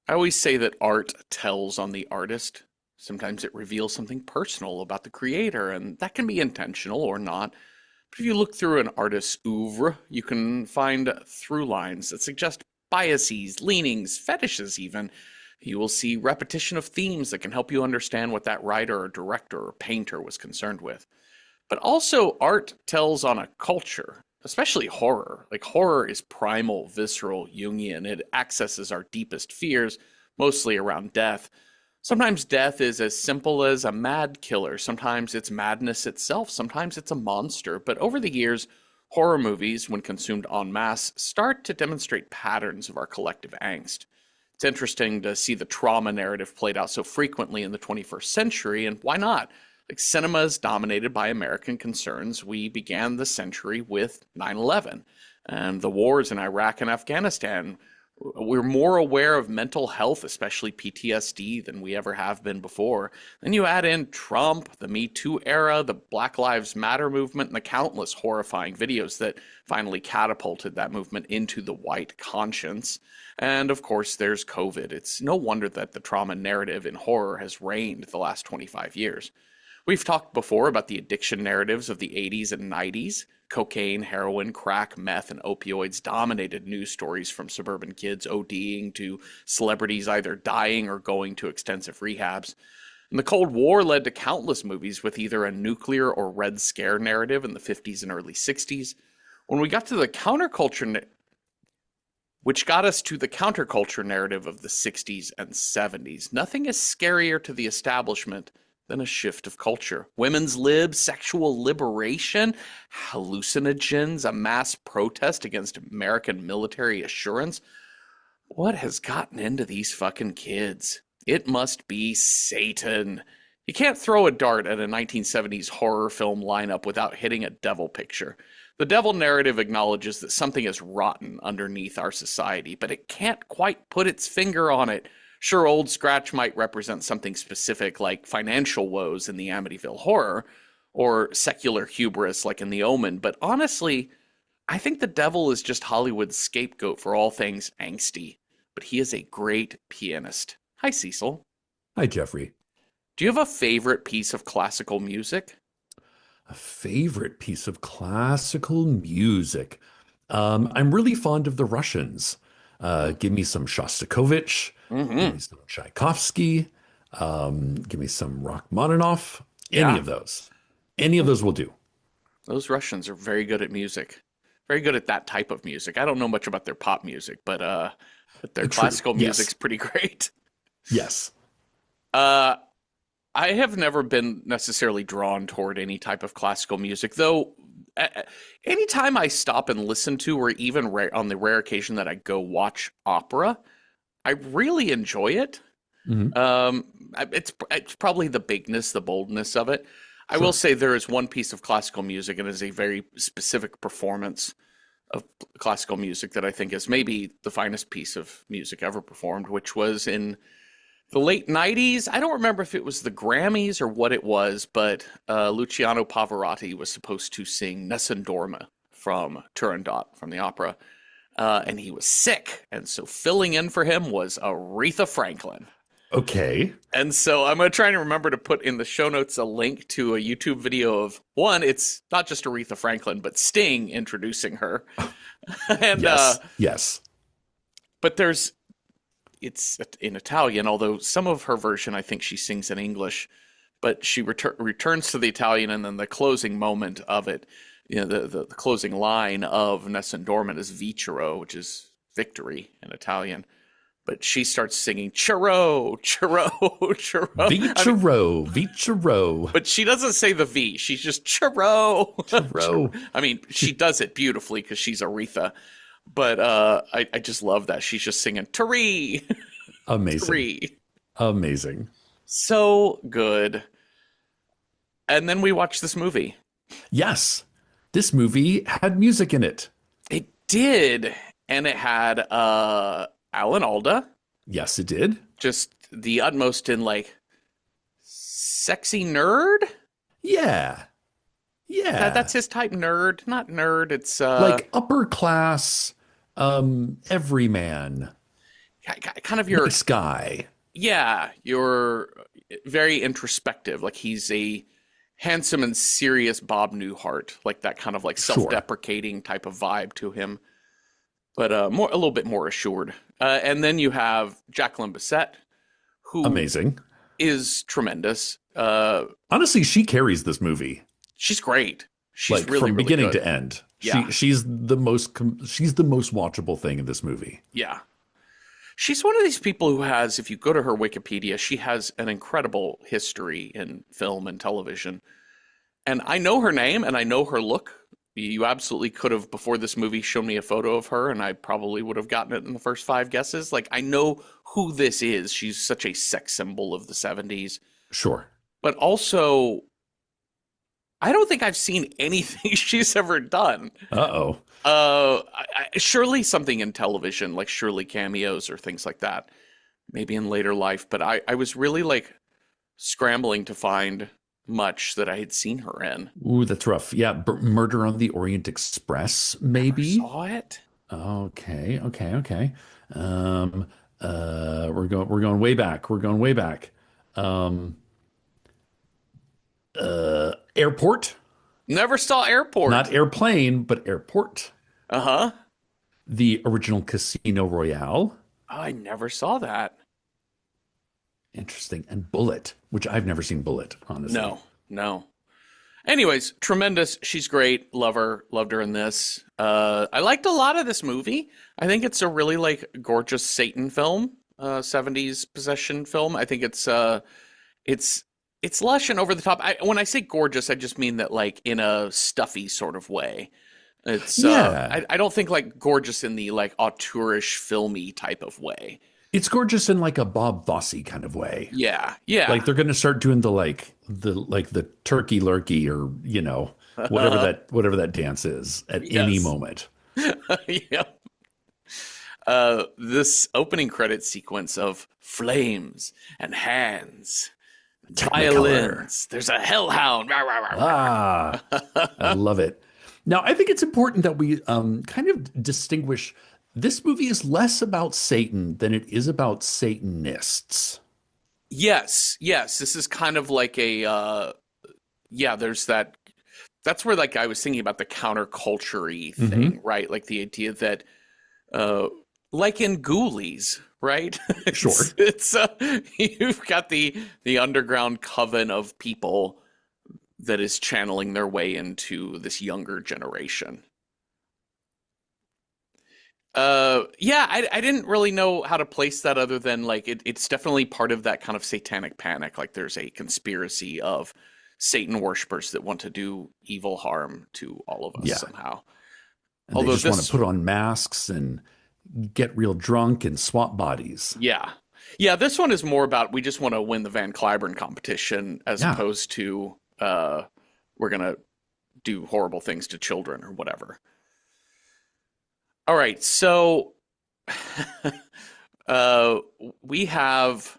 I always say that art tells on the artist. Sometimes it reveals something personal about the creator, and that can be intentional or not. But if you look through an artist's oeuvre, you can find through lines that suggest biases, leanings, fetishes even. You will see repetition of themes that can help you understand what that writer or director or painter was concerned with. But also, art tells on a culture, especially horror. Like, horror is primal, visceral, Jungian. It accesses our deepest fears, mostly around death. Sometimes death is as simple as a mad killer. Sometimes it's madness itself. Sometimes it's a monster. But over the years, horror movies, when consumed en masse, start to demonstrate patterns of our collective angst. It's interesting to see the trauma narrative played out so frequently in the 21st century, and why not? Like, cinema is dominated by American concerns. We began the century with 9/11 and the wars in Iraq and Afghanistan. We're more aware of mental health, especially PTSD, than we ever have been before. Then you add in Trump, the Me Too era, the Black Lives Matter movement, and the countless horrifying videos that finally catapulted that movement into the white conscience. And of course, there's COVID. It's no wonder that the trauma narrative in horror has reigned the last 25 years. We've talked before about the addiction narratives of the 80s and 90s. Cocaine, heroin, crack, meth, and opioids dominated news stories, from suburban kids ODing to celebrities either dying or going to extensive rehabs. And the Cold War led to countless movies with either a nuclear or Red Scare narrative in the 50s and early 60s. When we got to the counterculture, which got us to the counterculture narrative of the 60s and 70s, nothing is scarier to the establishment than a shift of culture. Women's lib, sexual liberation, hallucinogens, a mass protest against American military assurance. What has gotten into these fucking kids? It must be Satan. You can't throw a dart at a 1970s horror film lineup without hitting a devil picture. The devil narrative acknowledges that something is rotten underneath our society, but it can't quite put its finger on it. Sure, Old Scratch might represent something specific like financial woes in the Amityville Horror, or secular hubris like in The Omen, but honestly, I think the devil is just Hollywood's scapegoat for all things angsty. But he is a great pianist. Hi, Cecil. Hi, Jeffrey. Do you have a favorite piece of classical music? A favorite piece of classical music. I'm really fond of the Russians. Give me some Shostakovich, give Mm-hmm. me some Tchaikovsky, give me some Rachmaninoff. Any Yeah, of those. Any of those will do. those Russians are very good at music. Very good at that type of music. I don't know much about their pop music, but their True. classical music's Yes. pretty great. Yes. Uh, I have never been necessarily drawn toward any type of classical music, though. Anytime I stop and listen to, or even on the rare occasion that I go watch opera, I really enjoy it. Hmm. It's probably the bigness, the boldness of it. I will Sure. say there is one piece of classical music, and it is a very specific performance of classical music that I think is maybe the finest piece of music ever performed, which was in the late 90s. I don't remember if it was the Grammys or what it was, but Luciano Pavarotti was supposed to sing Nessun Dorma from Turandot, from the opera, and he was sick. And so filling in for him was Aretha Franklin. Okay. And so I'm going to try and remember to put in the show notes a link to a YouTube video of one, it's not just Aretha Franklin, but Sting introducing her. and Yes. Yes. But it's in Italian, although some of her version I think she sings in English, but she returns to the Italian, and then the closing moment of it, the closing line of Nessun Dorma is Vicero, which is victory in Italian. But she starts singing churro, churro, churro. Vichero. Vichero. But she doesn't say the V. She's just churro. Churro. I mean, she does it beautifully because she's Aretha. But I just love that she's just singing Tari, Amazing. Tari. Amazing. So good. And then we watched this movie. Yes. This movie had music in it. It did, and it had Alan Alda, Yes, it did. just the utmost in like sexy nerd. Yeah. Yeah. That's his type nerd, not nerd. It's Like upper class, everyman. kind of your Nice guy. yeah, you're very introspective. Like he's a handsome and serious Bob Newhart, like that kind of like Sure. self-deprecating type of vibe to him, but more a little bit more assured. And then you have Jacqueline Bisset, who Amazing. is tremendous. Honestly, she carries this movie She's great. She's like really, from really beginning good. to end. Yeah, She's the most watchable thing in this movie. yeah. She's one of these people who has, if you go to her Wikipedia, she has an incredible history in film and television. And I know her name and I know her look. You absolutely could have, before this movie, shown me a photo of her, and I probably would have gotten it in the first five guesses. Like, I know who this is. She's such a sex symbol of the 70s. Sure. But also, I don't think I've seen anything she's ever done. Uh-oh. Surely something in television, like surely cameos or things like that, maybe in later life. But I was really like scrambling to find much that I had seen her in. Ooh, that's rough. Yeah, Murder on the Orient Express, Never maybe. saw it. Okay, okay, okay. Um, we're going way back. We're going way back. Um, Airport, Never saw Airport. not airplane, but airport. Uh-huh. The original Casino Royale. Oh, I never saw that. Interesting. And Bullet, which I've never seen Bullet, honestly. No, no. Anyways, tremendous. She's great. Love her. Loved her in this. I liked a lot of this movie. I think it's a really like gorgeous Satan film, 70s possession film. I think it's it's lush and over the top. When I say gorgeous, I just mean that like in a stuffy sort of way. It's Yeah. I don't think like gorgeous in the like auteurish filmy type of way. It's gorgeous in like a Bob Fosse kind of way. Yeah, Like yeah. they're going to start doing the turkey lurkey or, whatever that dance is at any Yes. moment. Yeah. This opening credit sequence of flames and hands, Technicolor. violins. There's a hellhound. Rah, rah, rah, Ah, I love it. Now, I think it's important that we kind of distinguish this movie is less about Satan than it is about Satanists. Yes, yes. This is kind of like a yeah, there's that that's where like I was thinking about the counterculture-y Hmm. thing, right? Like the idea that uh like in Ghoulies, right? Sure. It's you've got the underground coven of people that is channeling their way into this younger generation. Yeah, I didn't really know how to place that other than like it's definitely part of that kind of satanic panic. Like there's a conspiracy of Satan worshippers that want to do evil harm to all of us Yeah. somehow. And they Although just want to this, put on masks and get real drunk and swap bodies. yeah, yeah, this one is more about we just want to win the Van Cliburn competition as Yeah. opposed to we're gonna do horrible things to children or whatever. All right, so uh, we have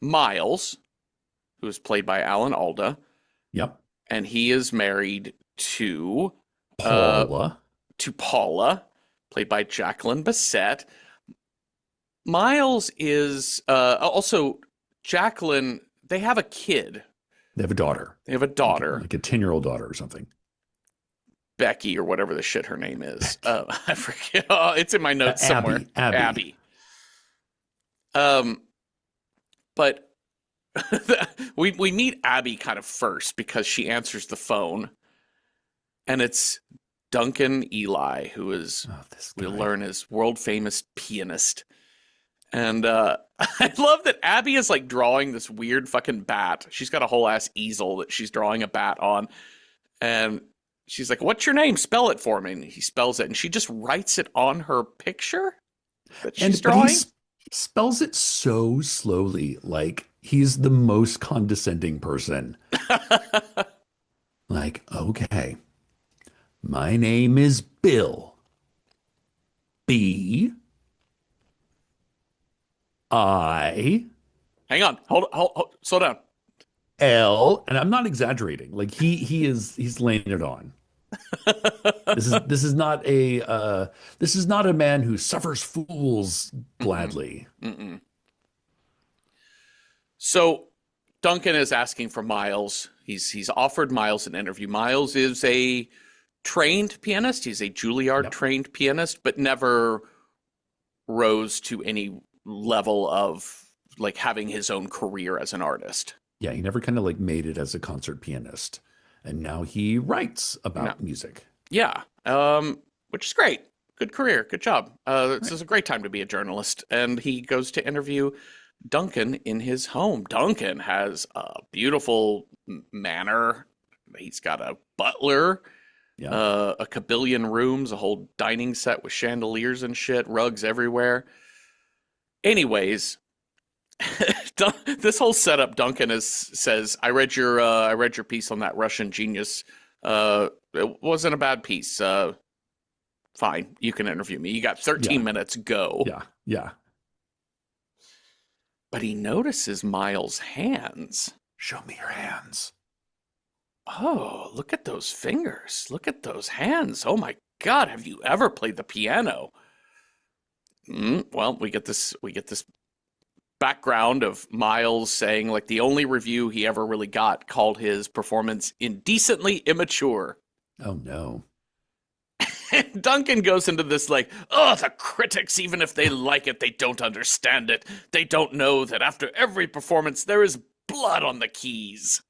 Miles, who is played by Alan Alda, Yep. and he is married uh, Paula. to Paula, played by Jacqueline Bisset. Miles is also Jacqueline. They have a kid. They have a daughter, They have a daughter, like a 10-year-old daughter or something. Becky or whatever the shit her name is. I forget. Oh, it's in my notes somewhere. Abby. Um, but we meet Abby kind of first because she answers the phone, and it's Duncan Eli, who is Oh, this we guy. learn is world famous pianist. And I love that Abby is like drawing this weird fucking bat. She's got a whole ass easel that she's drawing a bat on, and she's like, "What's your name? Spell it for me." And he spells it, and she just writes it on her picture that she's But he drawing. spells it so slowly, like he's the most condescending person. Like, okay, my name is Bill. B I Hang on, hold, slow down. L, and I'm not exaggerating. Like he's laying it on. This is not a man who suffers fools Mm-mm, gladly. mm-mm. So Duncan is asking for Miles. He's offered Miles an interview. Miles is a trained pianist. He's a Juilliard Yep. trained pianist, but never rose to any level of like having his own career as an artist. Yeah, he never kind of like made it as a concert pianist. And now he writes No, about music. yeah, which is great. Good career, good job. This Right. is a great time to be a journalist. And he goes to interview Duncan in his home. Duncan has a beautiful manor. He's got a butler, Yeah. a kabillion rooms, a whole dining set with chandeliers and shit, rugs everywhere. Anyways, this whole setup, Duncan says, I read your piece on that Russian genius. It wasn't a bad piece. Fine, you can interview me. You got 13 Yeah. minutes, go. Yeah. Yeah. But he notices Miles' hands. Show me your hands. Oh, look at those fingers. Look at those hands. Oh my God, have you ever played the piano? Well, we get this background of Miles saying like the only review he ever really got called his performance indecently immature. Oh no. And Duncan goes into this like, oh, the critics, even if they like it, they don't understand it. They don't know that after every performance there is blood on the keys.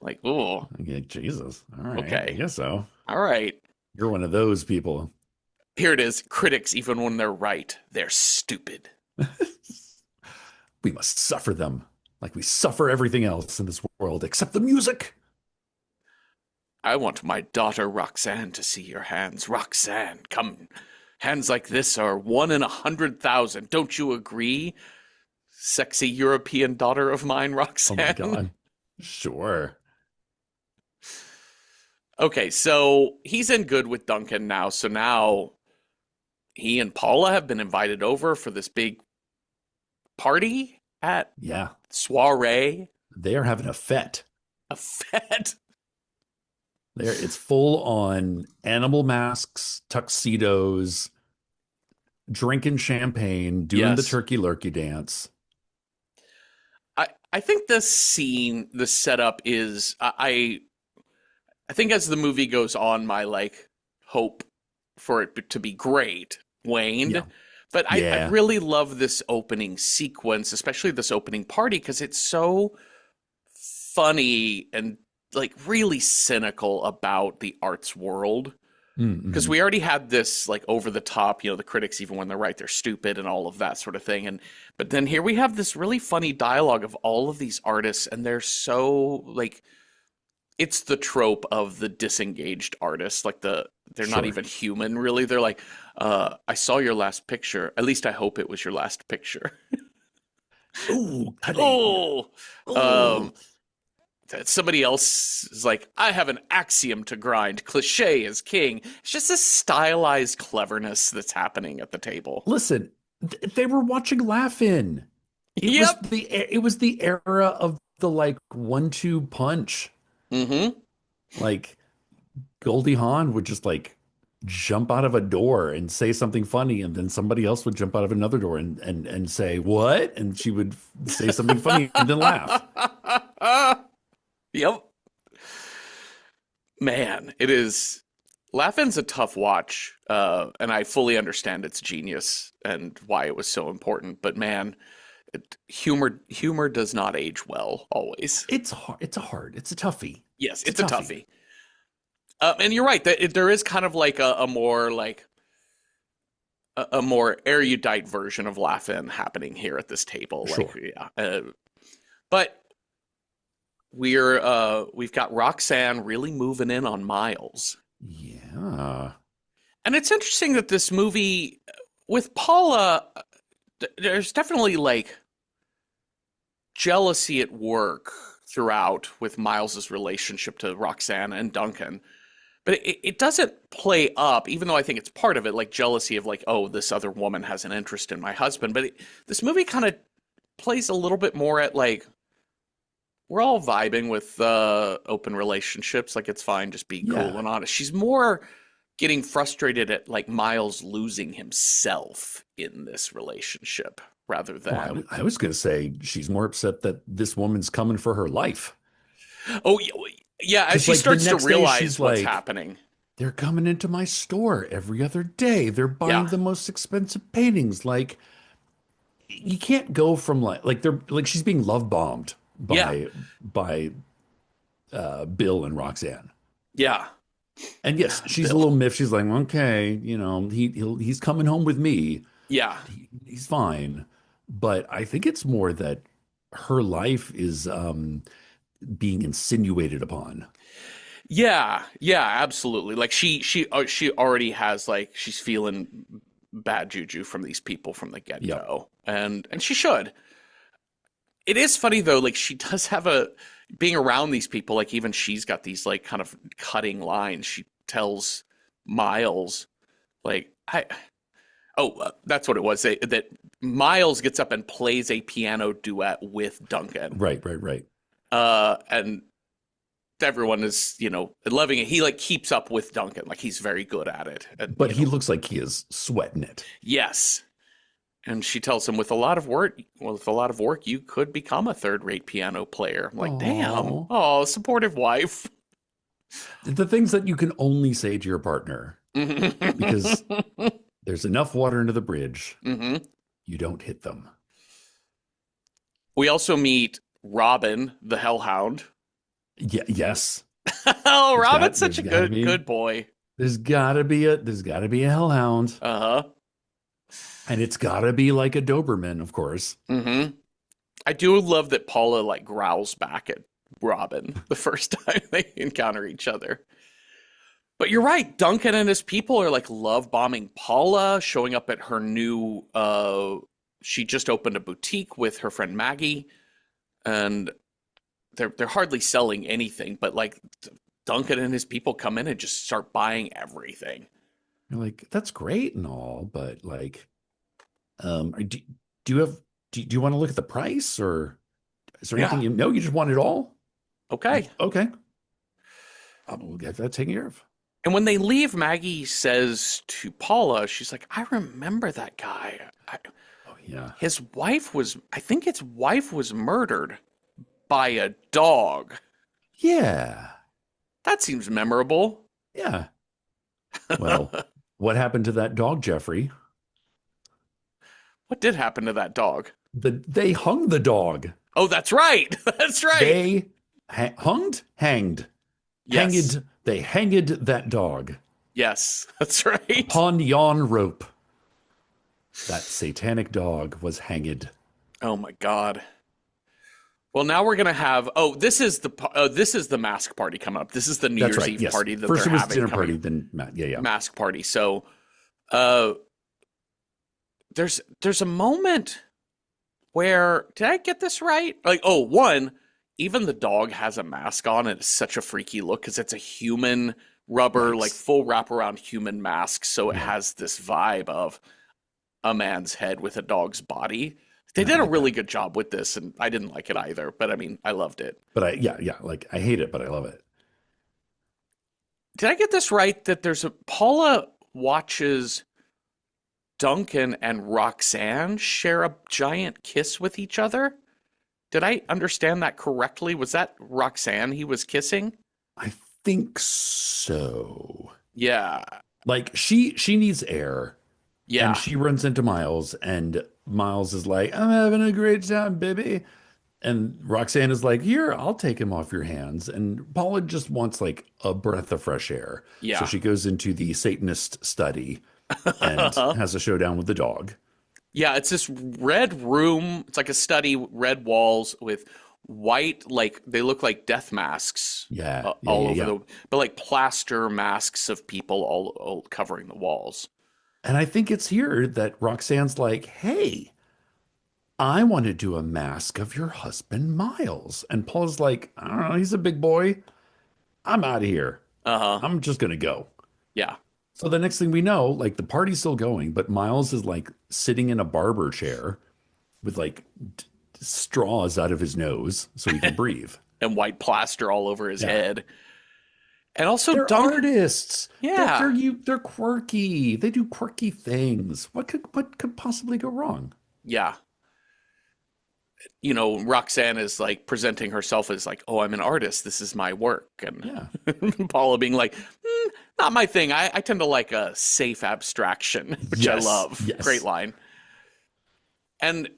Like, oh, Okay, Jesus. All right. I okay. guess so. All right. You're one of those people. Here it is. Critics, even when they're right, they're stupid. We must suffer them like we suffer everything else in this world except the music. I want my daughter Roxanne to see your hands. Roxanne, come. Hands like this are 1 in 100,000. Don't you agree? Sexy European daughter of mine, Oh Roxanne. my God. Sure. Okay, so he's in good with Duncan now. So now he and Paula have been invited over for this big party at Yeah. soiree, They are having a fete. a fete. It's full on animal masks, tuxedos, drinking champagne, doing the Yes. turkey lurkey dance. I think this scene, the setup is I think as the movie goes on, my like hope for it to be great waned. Yeah. But I Yeah. really love this opening sequence, especially this opening party, because it's so funny and like really cynical about the arts world. Because Mm-hmm. we already had this like over the top, the critics, even when they're right, they're stupid and all of that sort of thing. But then here we have this really funny dialogue of all of these artists, and they're so like it's the trope of the disengaged artist. Like they're not Sure. even human, really. They're like, I saw your last picture. At least I hope it was your last picture. Ooh, cutting. Oh, Ooh. somebody else is like, I have an axiom to grind. Cliche is king. It's just this stylized cleverness that's happening at the table. Listen, they were watching Laugh-In. Yep. It was the era of the like 1-2 punch. Mm-hmm. Like Goldie Hawn would just like jump out of a door and say something funny, and then somebody else would jump out of another door and say what, and she would say something funny and then laugh. Yep. Man, it is. Laugh-In's a tough watch, and I fully understand its genius and why it was so important. But man, humor does not age well always. It's hard. It's a toughie. Yes, It's it's a a toughie. And you're right that there is kind of like a more like a more erudite version of Laugh-In happening here at this table. Sure. Like, yeah. But we've got Roxanne really moving in on Miles. Yeah. And it's interesting that this movie with Paula, there's definitely like jealousy at work throughout with Miles's relationship to Roxanne and Duncan. But it doesn't play up, even though I think it's part of it, like jealousy of like, oh, this other woman has an interest in my husband. But this movie kind of plays a little bit more at like, we're all vibing with open relationships. Like it's fine, just be cool Yeah. and honest. She's more getting frustrated at like Miles losing himself in this relationship rather Oh, than I was going to say she's more upset that this woman's coming for her life. oh yeah, as Because, she like, the starts to next day, realize she's what's like, happening. they're coming into my store every other day. They're Yeah, buying the most expensive paintings. Like, you can't go from they're like she's being love bombed yeah, by Bill and Roxanne. yeah. And yes, she's a Bill. little miffed. She's like, okay, he's coming home with me. Yeah, He's fine. But I think it's more that her life is being insinuated upon. yeah, yeah. Absolutely. Like she already has like she's feeling bad juju from these people from the get Yep. go, and she should. It is funny though, like she does have a being around these people, like even she's got these like kind of cutting lines. She tells Miles, like, that's what it was. That Miles gets up and plays a piano duet with Duncan. Right, right, right. And everyone is, loving it. He like keeps up with Duncan, like he's very good at it. And But he looks like he is sweating it. yes. And she tells him, with a lot of work, you could become a third-rate piano player. I'm like, damn. Oh, Oh, supportive wife. the things that you can only say to your partner because hmm there's enough water under the bridge. You don't hit them. We also meet Robin, the Hellhound. Yeah, yes. Oh, There's Robin's got such there's a got to good be good boy. there's got to be a hellhound, Uh-huh. and it's got to be like a Doberman, of course. hmm I do love that Paula like growls back at Robin the first time they encounter each other. But you're right, Duncan and his people are like love bombing Paula, showing up at her new she just opened a boutique with her friend Maggie, and they're hardly selling anything, but like Duncan and his people come in and just start buying everything. You're like, that's great and all, but like, do you have do you want to look at the price, or is there anything Yeah. you know? You just want it all? Okay. Okay, we'll get that taken care of. And when they leave, Maggie says to Paula, she's like, I remember that guy. Oh yeah, I think his wife was murdered by a dog. yeah, That seems memorable. yeah. Well, what happened to that dog, Jeffrey? What did happen to that dog? They hung the dog. Oh, that's right. That's right. They hanged. Yes. They hanged that dog Yes, that's right. upon yon rope. That satanic dog was hanged. Oh my God. Well, now we're gonna have. Oh, this is the mask party coming up. This is the New That's Year's right. Eve Yes. party that First they're it was having dinner coming. party, then yeah, yeah. Mask party. So, uh, there's a moment where did I get this right? Like, oh, one, even the dog has a mask on, and it's such a freaky look because it's a human rubber, like Right. full wraparound human mask. So it Yeah. has this vibe of a man's head with a dog's body. They And I did a like really that. good job with this, and I didn't like it either. But I mean, I loved it. But yeah, like I hate it, but I love it. Did I get this right that there's a Paula watches Duncan and Roxanne share a giant kiss with each other? Did I understand that correctly? Was that Roxanne he was kissing? I think so. Yeah. Like she needs air, and Yeah. she runs into Miles, and Miles is like, I'm having a great time, baby. And Roxanne is like, here, I'll take him off your hands. And Paula just wants like a breath of fresh air. So Yeah. she goes into the Satanist study and has a showdown with the dog. Yeah, it's this red room. It's like a study, red walls with white, like they look like death masks Yeah, yeah, all yeah, over yeah. but like plaster masks of people all covering the walls. And I think it's here that Roxanne's like, hey, I want to do a mask of your husband, Miles. And Paula's like, I don't know, he's a big boy. I'm out of here. Uh-huh. I'm just gonna go. Yeah. So the next thing we know, like the party's still going, but Miles is like sitting in a barber chair with like straws out of his nose so he can breathe. And white plaster all over his Yeah. head. And also They're Dunk. artists. Yeah. They're quirky. They do quirky things. What could possibly go wrong? Yeah. Roxanne is like presenting herself as like, oh, I'm an artist. This is my work. And Yeah. Paula being like, not my thing. I tend to like a safe abstraction, which I Yes. love. Great Yes. line. And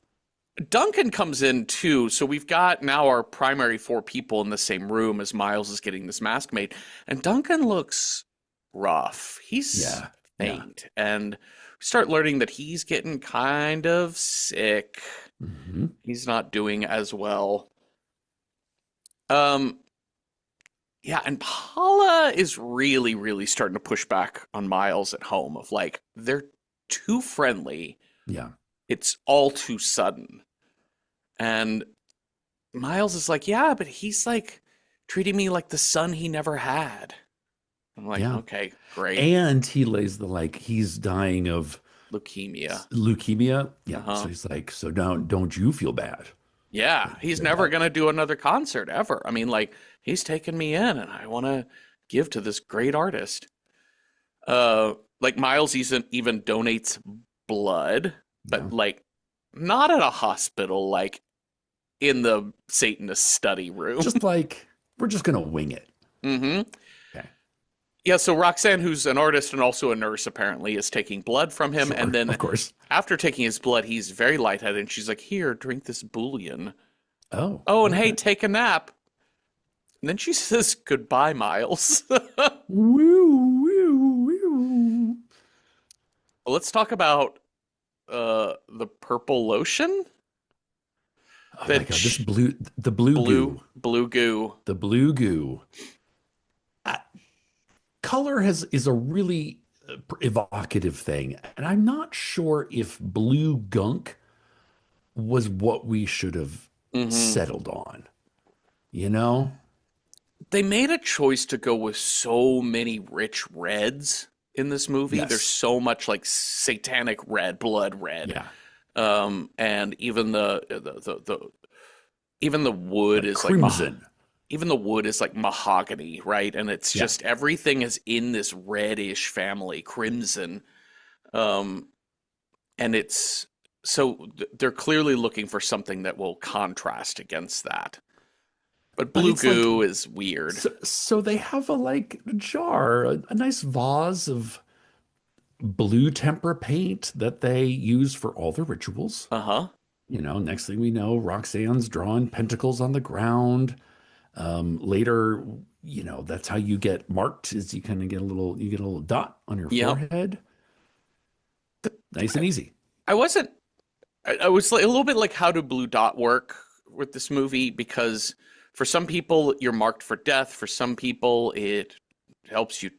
Duncan comes in too. So we've got now our primary four people in the same room as Miles is getting this mask made. And Duncan looks rough. He's Yeah. Yeah. faint. And we start learning that he's getting kind of sick. Hmm. He's not doing as well. Um, yeah, and Paula is really, really starting to push back on Miles at home of like, they're too friendly. Yeah. It's all too sudden. And Miles is like, yeah, but he's like treating me like the son he never had. I'm like, Yeah. okay, great. And he lays the like he's dying of Leukemia. leukemia. Yeah. So Uh-huh. he's like, so don't you feel bad? Yeah, he's Say never that. going to do another concert ever. I mean, like, he's taken me in and I want to give to this great artist. Like Miles even donates blood, Yeah. but like not at a hospital, like in the Satanist study room. Just like we're just gonna wing it. Hmm. Okay. Yeah, so Roxanne, who's an artist and also a nurse, apparently, is taking blood from him. Sure. And then Of course. after taking his blood, he's very lightheaded. And she's like, here, drink this bouillon. Oh. Oh, and hey, Okay. take a nap. And then she says, goodbye, Miles. Woo, woo, woo. Let's talk about the purple lotion. Oh my That God, the blue goo, blue goo. the blue goo. Uh, Color is a really evocative thing, and I'm not sure if blue gunk was what we should have Hmm. settled on. You know? They made a choice to go with so many rich reds in this movie. There's Yes. so much like satanic red, blood red. Yeah. And even even the wood Like is like crimson. even the wood is like mahogany, right? And it's Yeah. just everything is in this reddish family, crimson. Um, and it's so they're clearly looking for something that will contrast against that. But But blue it's like goo is weird. so they have a jar, a nice vase of blue tempera paint that they use for all the rituals. Uh-huh. Next thing we know, Roxanne's drawing pentacles on the ground. Later, that's how you get marked is you get a little dot on your Yep. forehead. Nice and easy. I wasn't I was like, a little bit like how do blue dot work with this movie because for some people you're marked for death, for some people it helps you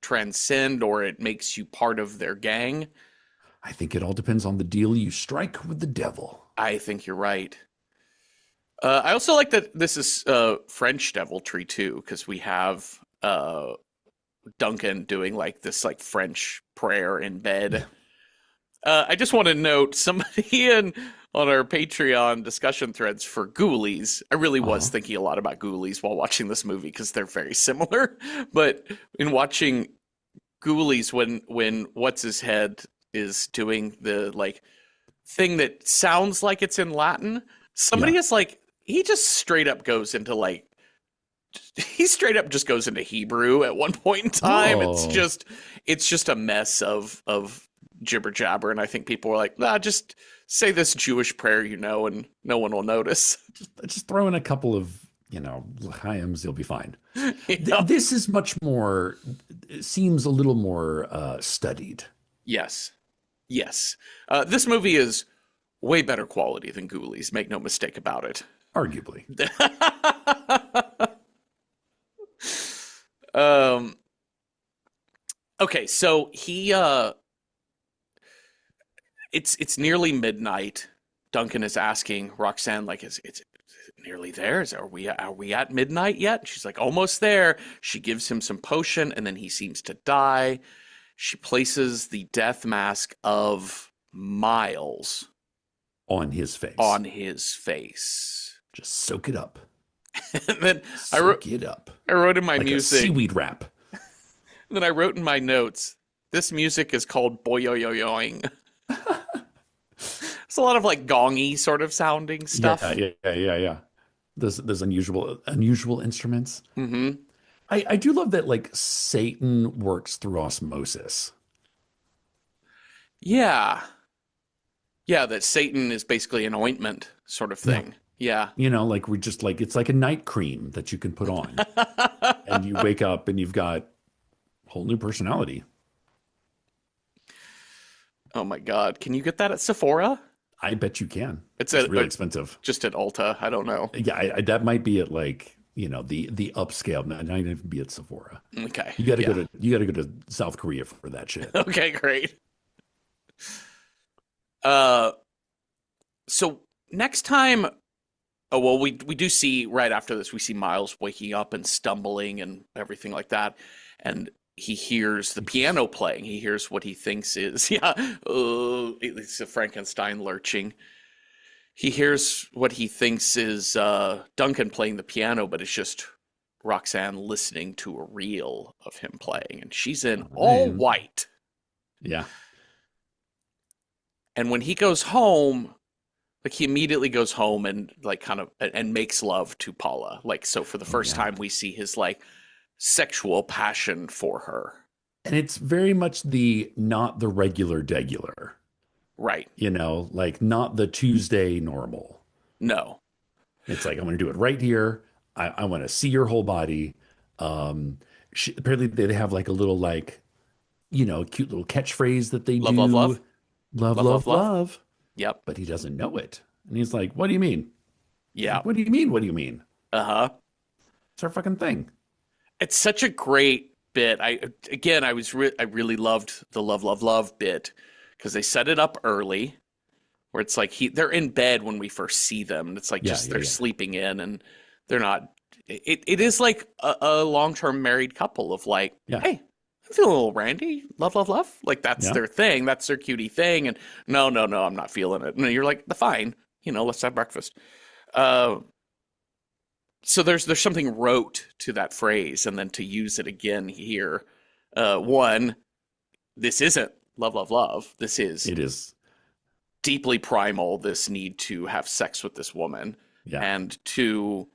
transcend or it makes you part of their gang. I think it all depends on the deal you strike with the devil. I think you're right. I also like that this is French deviltry too, because we have Duncan doing like this like French prayer in bed. I just want to note somebody on our Patreon discussion threads for Ghoulies. I really was Uh-huh. thinking a lot about Ghoulies while watching this movie because they're very similar. But in watching Ghoulies, when what's his head is doing the like thing that sounds like it's in Latin, somebody Yeah. is like he just straight up goes into like he straight up just goes into Hebrew at one point in time. Oh. It's just a mess of jibber jabber, and I think people were like, nah, just say this Jewish prayer, and no one will notice. Just throw in a couple of, l'chaim, you'll be fine. You know? This is much more, it seems a little more studied. Yes. Yes. This movie is way better quality than Ghoulies, make no mistake about it. Arguably. um okay, so he it's nearly midnight. Duncan is asking Roxanne like it's nearly there. Are we at midnight yet? She's like almost there. She gives him some potion and then he seems to die. She places the death mask of Miles on his face. on his face. Just soak it up. And then Soak it up. I wrote in my Like a music. seaweed wrap. Then I wrote in my notes, this music is called boyoyoyoing. It's a lot of like gongy sort of sounding Yeah, stuff. yeah. There's unusual instruments. Mm-hmm. I do love that like Satan works through osmosis. Yeah. Yeah, that Satan is basically an ointment sort of Yeah. thing. Yeah. You know, like we just like it's like a night cream that you can put on and you wake up and you've got a whole new personality. Oh my God. Can you get that at Sephora? I bet you can. It's It's really at expensive. just at Ulta. I don't know. Yeah, that might be at like, the upscale, not even be at Sephora. Okay. You got to Yeah. go to South Korea for that shit. Okay, great. Uh, so next time, oh well, we do see right after this, we see Miles waking up and stumbling and everything like that, and he hears the piano playing. He hears what he thinks is it's a Frankenstein lurching. He hears what he thinks is Duncan playing the piano, but it's just Roxanne listening to a reel of him playing, and she's in all Right. white. Yeah. And when he goes home, like he immediately goes home and like kind of and makes love to Paula. Like so for the Oh first yeah. time we see his like sexual passion for her. And it's very much the not the regular degular, Right. like not the Tuesday normal. No. It's like, I'm going to do it right here. I want to see your whole body. Apparently they have like a little, like, cute little catchphrase that they Love, love, do. love. Love, Love, love, love, love. love. Yep. But he doesn't know it. And he's like, what do you mean? He's Yeah. like, what do you mean? What do you mean? Uh-huh. It's our fucking thing. It's such a great bit. I really loved the love, love, love bit because they set it up early where it's like they're in bed when we first see them. And it's like Yeah, just yeah, they're yeah. sleeping in and they're not. It is like a long-term married couple of like, Yeah. hey, I'm feeling a little randy. Love, love, love. Like that's Yeah. their thing. That's their cutie thing. And no, I'm not feeling it. And you're like, fine. Let's have breakfast. Uh, so there's something rote to that phrase, and then to use it again here. One, this isn't love, love, love. This is It is. deeply primal. This need to have sex with this woman, Yeah. and two,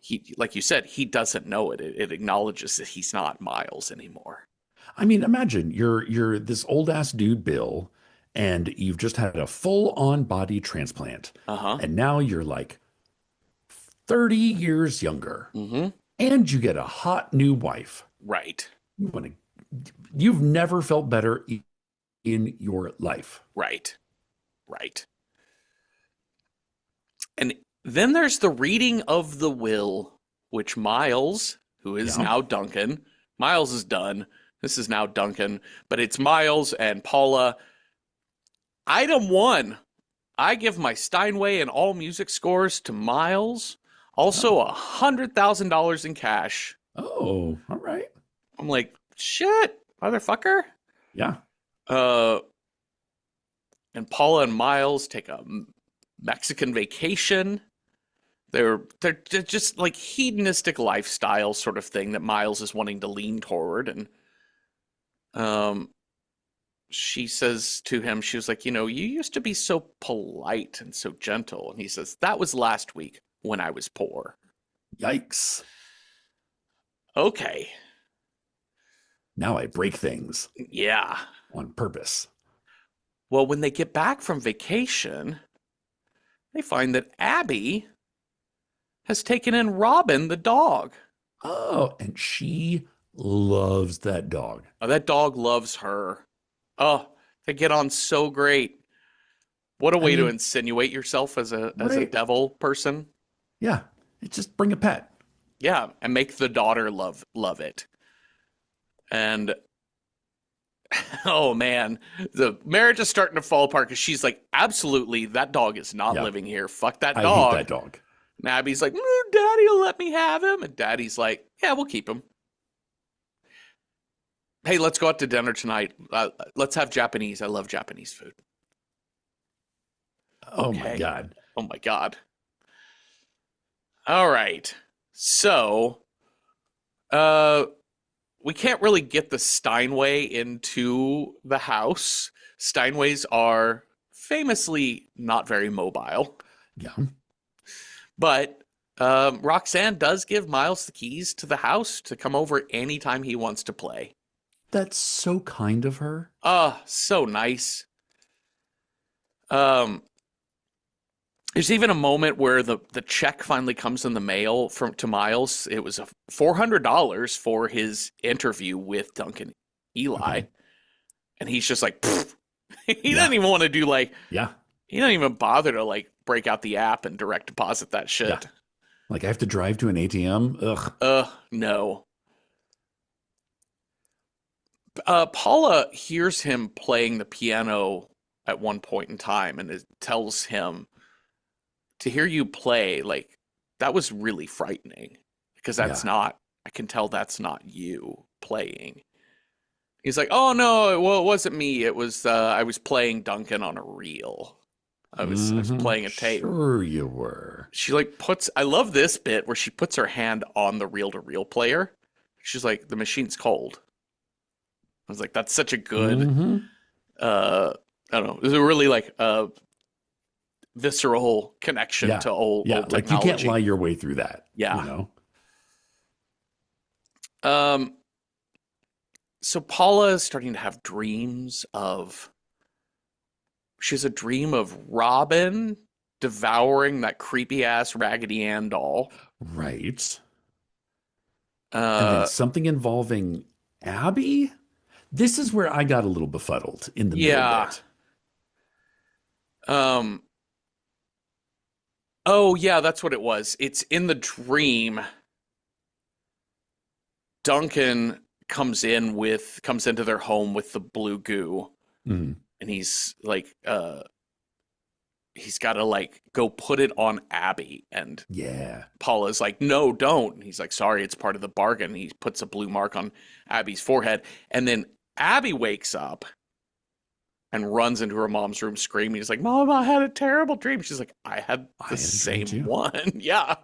he, like you said, he doesn't know it. It acknowledges that he's not Miles anymore. I mean, imagine you're this old ass dude, Bill, and you've just had a full on body transplant. Uh huh. And now you're like 30 years younger. Mm-hmm. And you get a hot new wife. Right. You've never felt better in your life. Right. Right. And then there's the reading of the will, which Miles, who is Yeah. now Duncan, Miles is done. This is now Duncan, but it's Miles and Paula. Item 1, I give my Steinway and all music scores to Miles. Also, $100,000 in cash. Oh, all right. I'm like, shit, motherfucker. Yeah. And Paula and Miles take a Mexican vacation. They're just like hedonistic lifestyle sort of thing that Miles is wanting to lean toward. And she says to him, she was like, you used to be so polite and so gentle. And he says, that was last week when I was poor. Yikes. Okay. Now I break things Yeah. on purpose. Well, when they get back from vacation, they find that Abby has taken in Robin, the dog. Oh, and she loves that dog. Oh, that dog loves her. Oh, they get on so great. What a way to mean, insinuate yourself as a right? devil person. Yeah. It's just bring a pet. Yeah, and make the daughter love it. And oh man, the marriage is starting to fall apart because she's like, absolutely, that dog is not Yeah. living here. Fuck that I dog. hate that dog. And Abby's like, Daddy will let me have him. And Daddy's like, yeah, we'll keep him. Hey, let's go out to dinner tonight. Let's have Japanese. I love Japanese food. Oh my Okay. God. Oh my God. All right. So, uh, we can't really get the Steinway into the house. Steinways are famously not very mobile, Yeah. but Roxanne does give Miles the keys to the house to come over anytime he wants to play. That's so kind of her. Ah, so nice. Um, there's even a moment where the check finally comes in the mail from to Miles. It was $400 for his interview with Duncan Eli, Okay. and he's just like, pfft. He Yeah. doesn't even want to do like Yeah. he doesn't even bother to like break out the app and direct deposit that Yeah. shit. Like I have to drive to an ATM. Ugh. No. Paula hears him playing the piano at one point in time, and it tells him to hear you play, like, that was really frightening because that's Yeah. not, I can tell that's not you playing. He's like, oh no, well, it wasn't me. It was, I was playing Duncan on a reel. I was playing a tape. Sure you were. She like puts, I love this bit where she puts her hand on the reel to reel player. She's like, the machine's cold. I was like, that's such a good, Mm-hmm. I don't know. It was a really like visceral connection Yeah. to Yeah. old Like you can't lie technology. your way through that, you Yeah. know? Um. So Paula is starting to have dreams of. She has a dream of Robin devouring that creepy ass Raggedy Ann doll. Right. And then Uh. something involving Abby. This is where I got a little befuddled in the middle Yeah. bit. Um. Oh yeah, that's what it was. It's in the dream. Duncan comes into their home with the blue goo, Mm. and he's got to like go put it on Abby, and Yeah. Paula's like, no, don't. And he's like, sorry, it's part of the bargain. And he puts a blue mark on Abby's forehead, and then Abby wakes up and runs into her mom's room screaming. He's like, Mom, I had a terrible dream. She's like, I had I the had a dream same too. one. Yeah.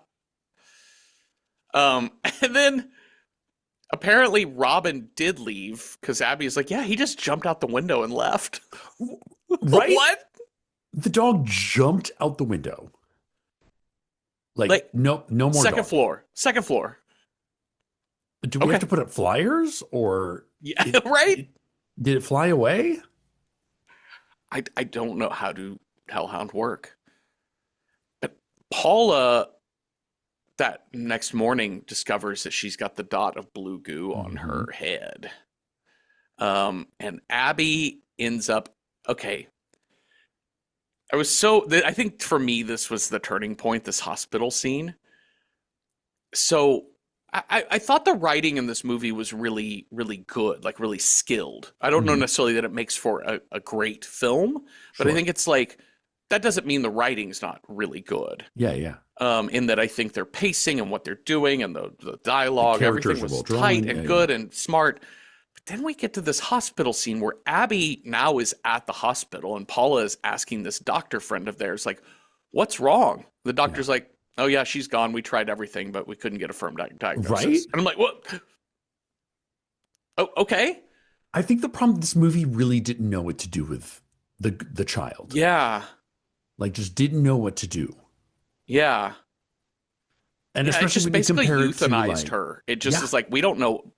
And then apparently Robin did leave because Abby's like, yeah, he just jumped out the window and left. Right? What? The dog jumped out the window. Like, Like, no, no more second dog. floor. Second floor. Do we have Okay. to put up flyers or Yeah, it, right? did it fly away? I don't know how to hellhound work. But Paula that next morning discovers that she's got the dot of blue goo on Mhm. her head. And Abby ends up okay. I think for me this was the turning point, this hospital scene. So I thought the writing in this movie was really, really good, like really skilled. I don't know Mhm. necessarily that it makes for a great film, but I Sure. think it's like that doesn't mean the writing's not really good. Yeah, yeah. In that I think their pacing and what they're doing and the The dialogue, everything characters are well was tight drawn. Yeah, and yeah. good and smart. But then we get to this hospital scene where Abby now is at the hospital and Paula is asking this doctor friend of theirs, like, what's wrong? The Yeah. doctor's like, oh yeah, she's gone. We tried everything, but we couldn't get a firm diagnosis. Right? And I'm like, what? Oh, okay. I think the problem this movie really didn't know what to do with the child. Yeah. Like just didn't know what to do. Yeah. And Yeah. It especially just when you basically compare it to euthanized like, her. It just yeah. is like, we don't know.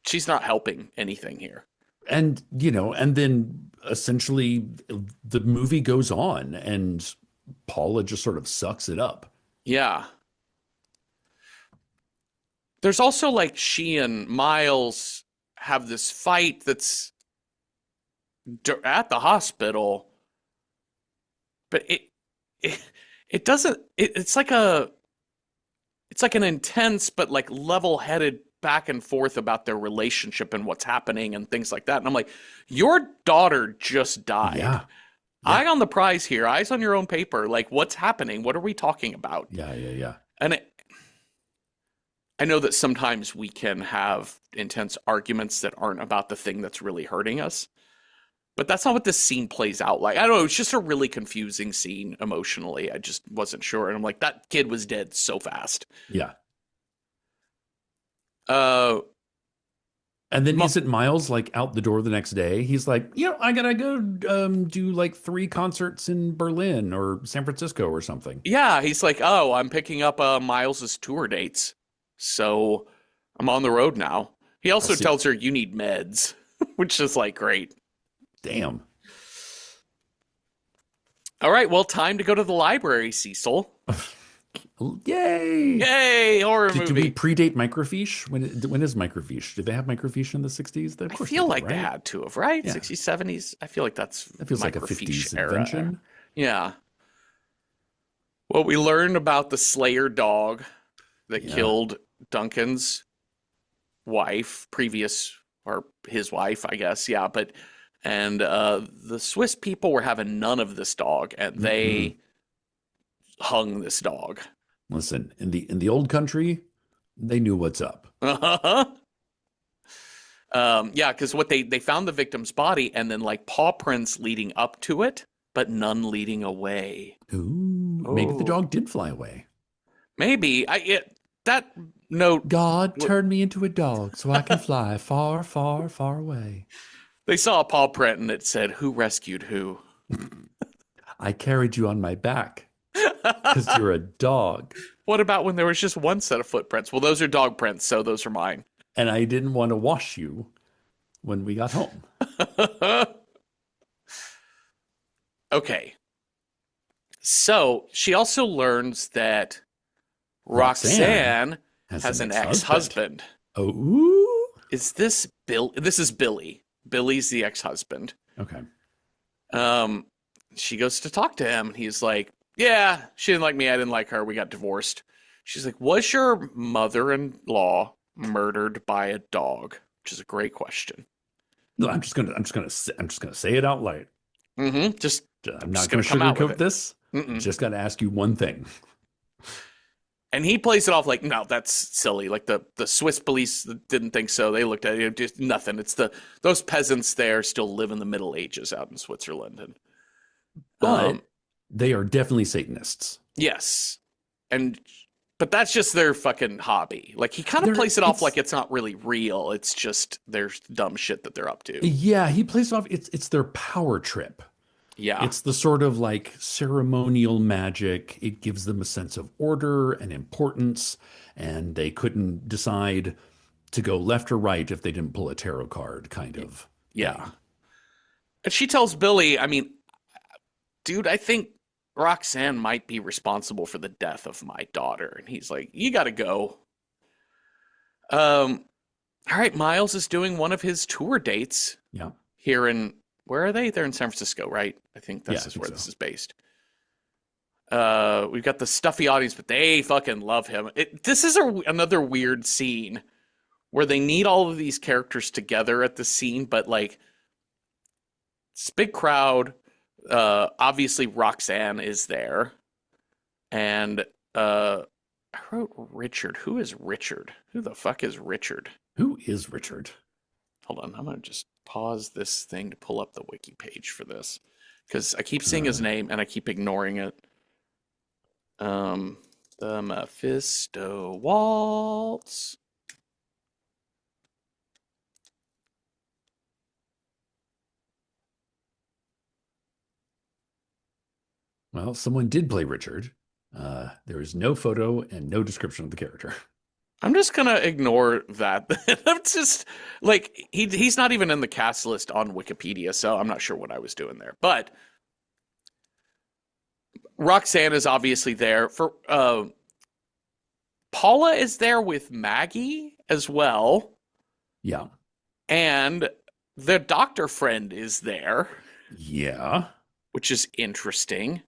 She's not helping anything here. And and then essentially the movie goes on and Paula just sort of sucks it up. Yeah. There's also like she and Miles have this fight that's at the hospital, but it, it doesn't it's like an intense but like level-headed back and forth about their relationship and what's happening and things like that. And I'm like, your daughter just died. Yeah. Eye on the prize here, eyes on your own paper. Like, what's happening? What are we talking about? Yeah, yeah, yeah. And I know that sometimes we can have intense arguments that aren't about the thing that's really hurting us. But that's not what this scene plays out like. I don't know. It's just a really confusing scene emotionally. I just wasn't sure. And I'm like, that kid was dead so fast. Yeah. Uh, And then Mo- isn't Miles like out the door the next day? He's like, I gotta go do like 3 concerts in Berlin or San Francisco or something. yeah, he's like, oh, I'm picking up Miles's tour dates. So I'm on the road now. He I'll also see. tells her you need meds, which is like great. Damn. All right, well, time to go to the library, Cecil. Yay! Yay, horror Did we movie. predate microfiche? When is microfiche? Did they have microfiche in the 60s? Of I course they feel did, like they right? had to have, right? Yeah. 60s, 70s. I feel like that's That feels like a microfiche 50s era. invention. Yeah. Well, we learned about the Slayer dog that Yeah. killed Duncan's wife, previous, or his wife, I guess. Yeah, but and the Swiss people were having none of this dog, and Mm-mm. they hung this dog. Listen, in the old country, they knew what's up. Yeah, because what they found the victim's body, and then like paw prints leading up to it, but none leading away. Ooh, maybe the Oh, dog did fly away. maybe that note. God turned me into a dog so I can fly far, far, far away. They saw a paw print and it said, "Who rescued who?" I carried you on my back because you're a dog. What about when there was just one set of footprints? Well, those are dog prints, so those are mine. And I didn't want to wash you when we got home. Okay. So she also learns that Roxanne Roxanne has has an an ex-husband. ex-husband. Oh, Is this Bill? This is Billy. Billy's the ex-husband. okay. Um, she goes to talk to him, and he's like, "Yeah, she didn't like me. I didn't like her. We got divorced." She's like, "Was your mother-in-law murdered by a dog?" Which is a great question. No, I'm just gonna say it out loud. Just, I'm I'm not just gonna gonna come out with sugarcoat it. this. I Mm-mm. just gotta ask you one thing. And he plays it off like, no, that's silly. Like the Swiss police didn't think so. They looked at it, just nothing. It's those peasants there still live in the Middle Ages out in Switzerland. And But they are definitely Satanists. yes, and but that's just their fucking hobby. Like he kind of They're plays it off it's like it's not really real. It's just there's dumb shit that they're up to. Yeah, he plays off it's their power trip. Yeah, It's the sort of like ceremonial magic. It gives them a sense of order and importance, and they couldn't decide to go left or right if they didn't pull a tarot card kind of yeah. thing. And she tells Billy, I mean, dude, I think Roxanne might be responsible for the death of my daughter. And he's like, you got to go. All right, Miles is doing one of his tour dates Yeah. here in where are they? They're in San Francisco, right? I think Yeah, this I is think where so. this is based. We've got the stuffy audience, but they fucking love him. This is another weird scene where they need all of these characters together at the scene, but like it's a big crowd. Obviously Roxanne is there, and I wrote Richard. Who is Richard? Who the fuck is Richard? Who is Richard? Hold on, I'm gonna just pause this thing to pull up the wiki page for this because I keep seeing his Uh, name and I keep ignoring it. Um, the Mephisto Waltz. well, someone did play Richard. There is no photo and no description of the character. I'm just gonna ignore that. I'm just like he's not even in the cast list on Wikipedia, so I'm not sure what I was doing there. But Roxanne is obviously there for Paula is there with Maggie as well, Yeah. and the doctor friend is there, Yeah. which is interesting.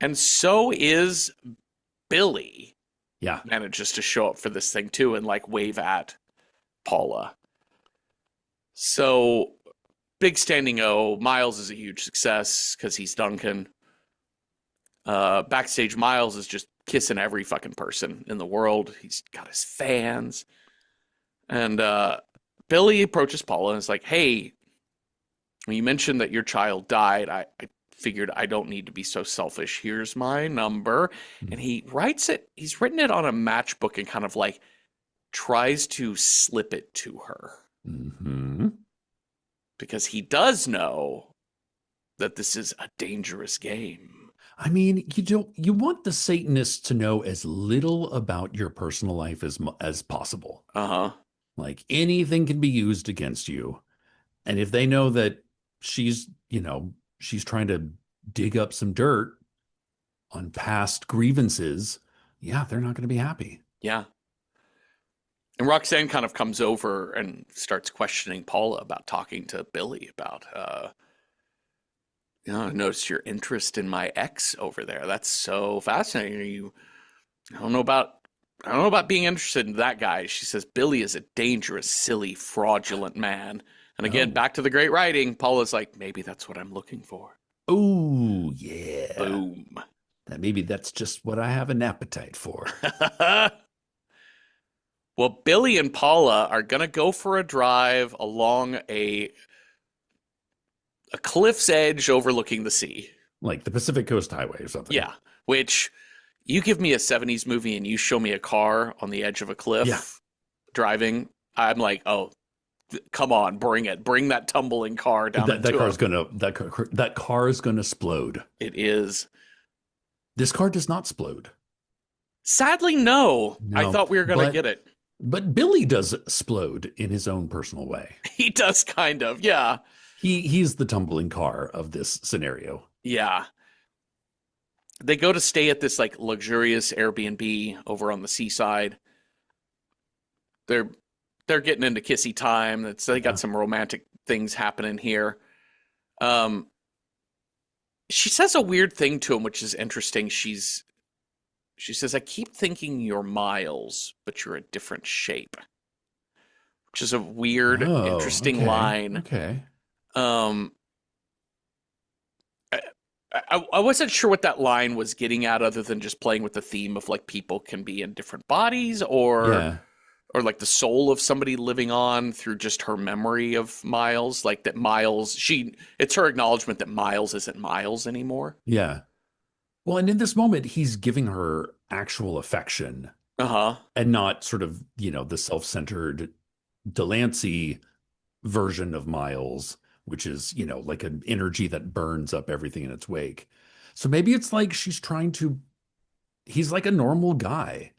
And so is Billy Yeah. manages to show up for this thing too and like wave at Paula. So big standing O. Miles is a huge success because he's Duncan. Backstage, Miles is just kissing every fucking person in the world. He's got his fans. And Billy approaches Paula and is like, hey, When you mentioned that your child died, I figured I don't need to be so selfish. Here's my number. And he's written it on a matchbook and kind of like tries to slip it to her Mm-hmm. because he does know that this is a dangerous game. I mean, you want the Satanists to know as little about your personal life as possible. Uh-huh. Like anything can be used against you. And if they know that she's trying to dig up some dirt on past grievances, yeah, they're not going to be happy. Yeah. And Roxanne kind of comes over and starts questioning Paula about talking to Billy about, I noticed your interest in my ex over there. That's so fascinating. I don't know about being interested in that guy. She says Billy is a dangerous, silly, fraudulent man. And again, Oh. back to the great writing, Paula's like, maybe that's what I'm looking for. Oh, yeah. Boom. Maybe that's just what I have an appetite for. Well, Billy and Paula are gonna go for a drive along a cliff's edge overlooking the sea. Like the Pacific Coast Highway or something. Yeah, which you give me a 70s movie and you show me a car on the edge of a cliff driving, I'm like, oh, come on, bring it. Bring that tumbling car down. That car is gonna explode. It is. This car does not explode. Sadly, no. I No, thought we were going to get it. But Billy does explode in his own personal way. He does kind of, yeah. He's the tumbling car of this scenario. Yeah. They go to stay at this like luxurious Airbnb over on the seaside. They're getting into kissy time. They got some romantic things happening here. She says a weird thing to him, which is interesting. She says, I keep thinking you're Miles, but you're a different shape. Which is a weird, interesting line. Okay. I wasn't sure what that line was getting at other than just playing with the theme of like people can be in different bodies or like the soul of somebody living on through just her memory of Miles. Like that Miles, it's her acknowledgement that Miles isn't Miles anymore. Yeah. Well, and in this moment, he's giving her actual affection. Uh-huh. And not sort of, the self-centered Delancey version of Miles, which is, like an energy that burns up everything in its wake. So maybe it's like he's like a normal guy.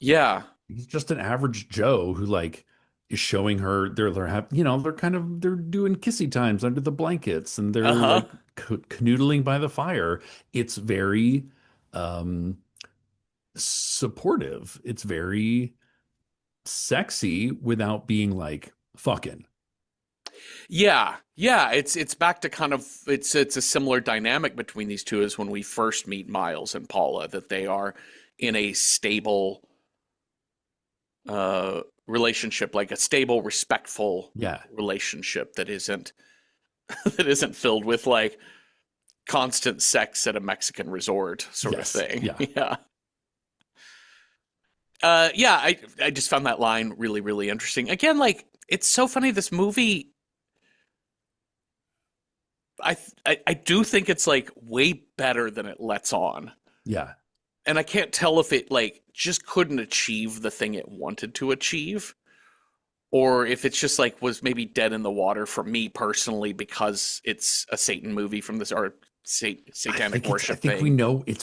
Yeah. He's just an average Joe who like is showing her they're doing kissy times under the blankets and they're like canoodling by the fire. It's very supportive. It's very sexy without being like fucking. Yeah. It's back to kind of it's a similar dynamic between these two as when we first meet Miles and Paula, that they are in a stable relationship, like a stable, respectful relationship that isn't filled with like constant sex at a Mexican resort sort of thing. Yeah. I just found that line really, really interesting. Again, like it's so funny. This movie, I do think it's like way better than it lets on. Yeah. And I can't tell if it like just couldn't achieve the thing it wanted to achieve, or if it's just like was maybe dead in the water for me personally because it's a Satan movie from this or satanic worship thing. I think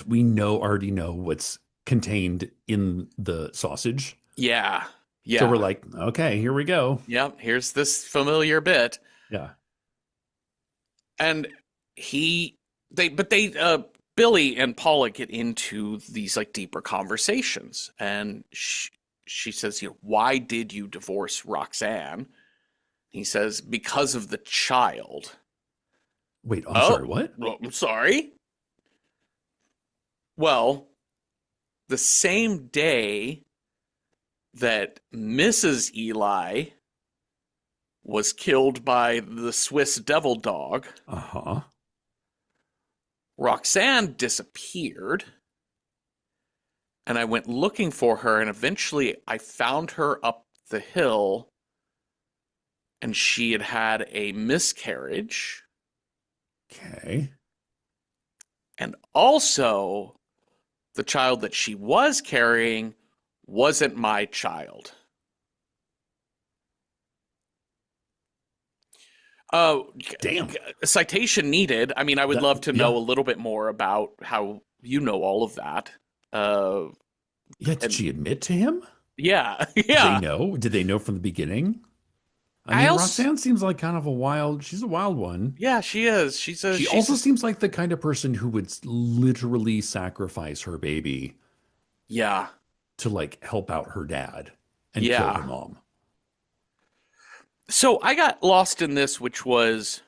we already know what's contained in the sausage. Yeah. So we're like, okay, here we go. Yep, here's this familiar bit. Yeah. And Billy and Paula get into these like deeper conversations, and she says, why did you divorce Roxanne? He says, because of the child. Wait, I'm sorry, what? I'm sorry. Well, the same day that Mrs. Eli was killed by the Swiss devil dog, Roxanne disappeared, and I went looking for her, and eventually I found her up the hill, and she had had a miscarriage, Okay. And also, the child that she was carrying wasn't my child. Uh, Damn. Citation needed. I mean, I would That, love to yeah. know a little bit more about how you know all of that. Uh, Yeah. Did and she admit to him? yeah, Did they yeah. know? Did they know from the beginning? I I mean, also, Roxanne seems like kind of she's a wild one. yeah, she is. She's a, She she's also a, seems like the kind of person who would literally sacrifice her baby yeah, to like help out her dad and kill her yeah. mom. So I got lost in this, which was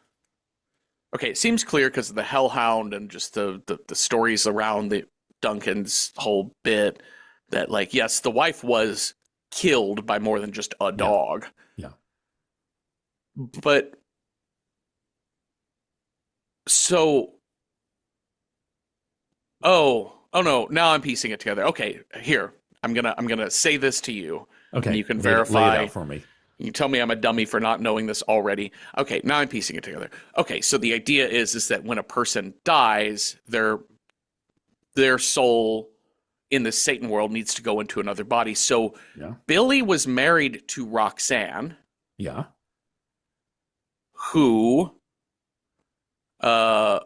okay. It seems clear because of the Hellhound and just the stories around the Duncan's whole bit that, like, yes, the wife was killed by more than just a Yeah. dog, Yeah. but so oh no, now I'm piecing it together. Okay, here I'm gonna say this to you, and Okay. you can Lay it verify. out for me. You tell me I'm a dummy for not knowing this already. Okay, now I'm piecing it together. Okay, so the idea is that when a person dies, their soul in the Satan world needs to go into another body. So Yeah. Billy was married to Roxanne, Yeah. who uh,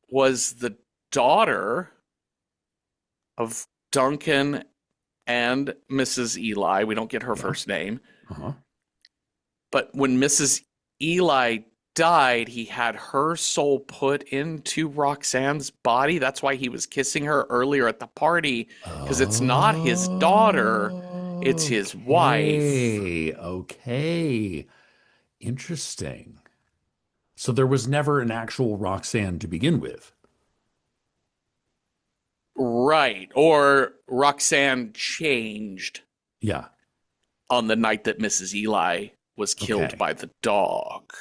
was the daughter of Duncan and Mrs. Eli. We don't get her Yeah. first name. Uh-huh. But when Mrs. Eli died, he had her soul put into Roxanne's body. That's why he was kissing her earlier at the party, because it's not his daughter, it's his wife. Okay. Okay. Interesting. So there was never an actual Roxanne to begin with. Right. Or Roxanne changed Yeah. on the night that Mrs. Eli was killed Okay. by the dog.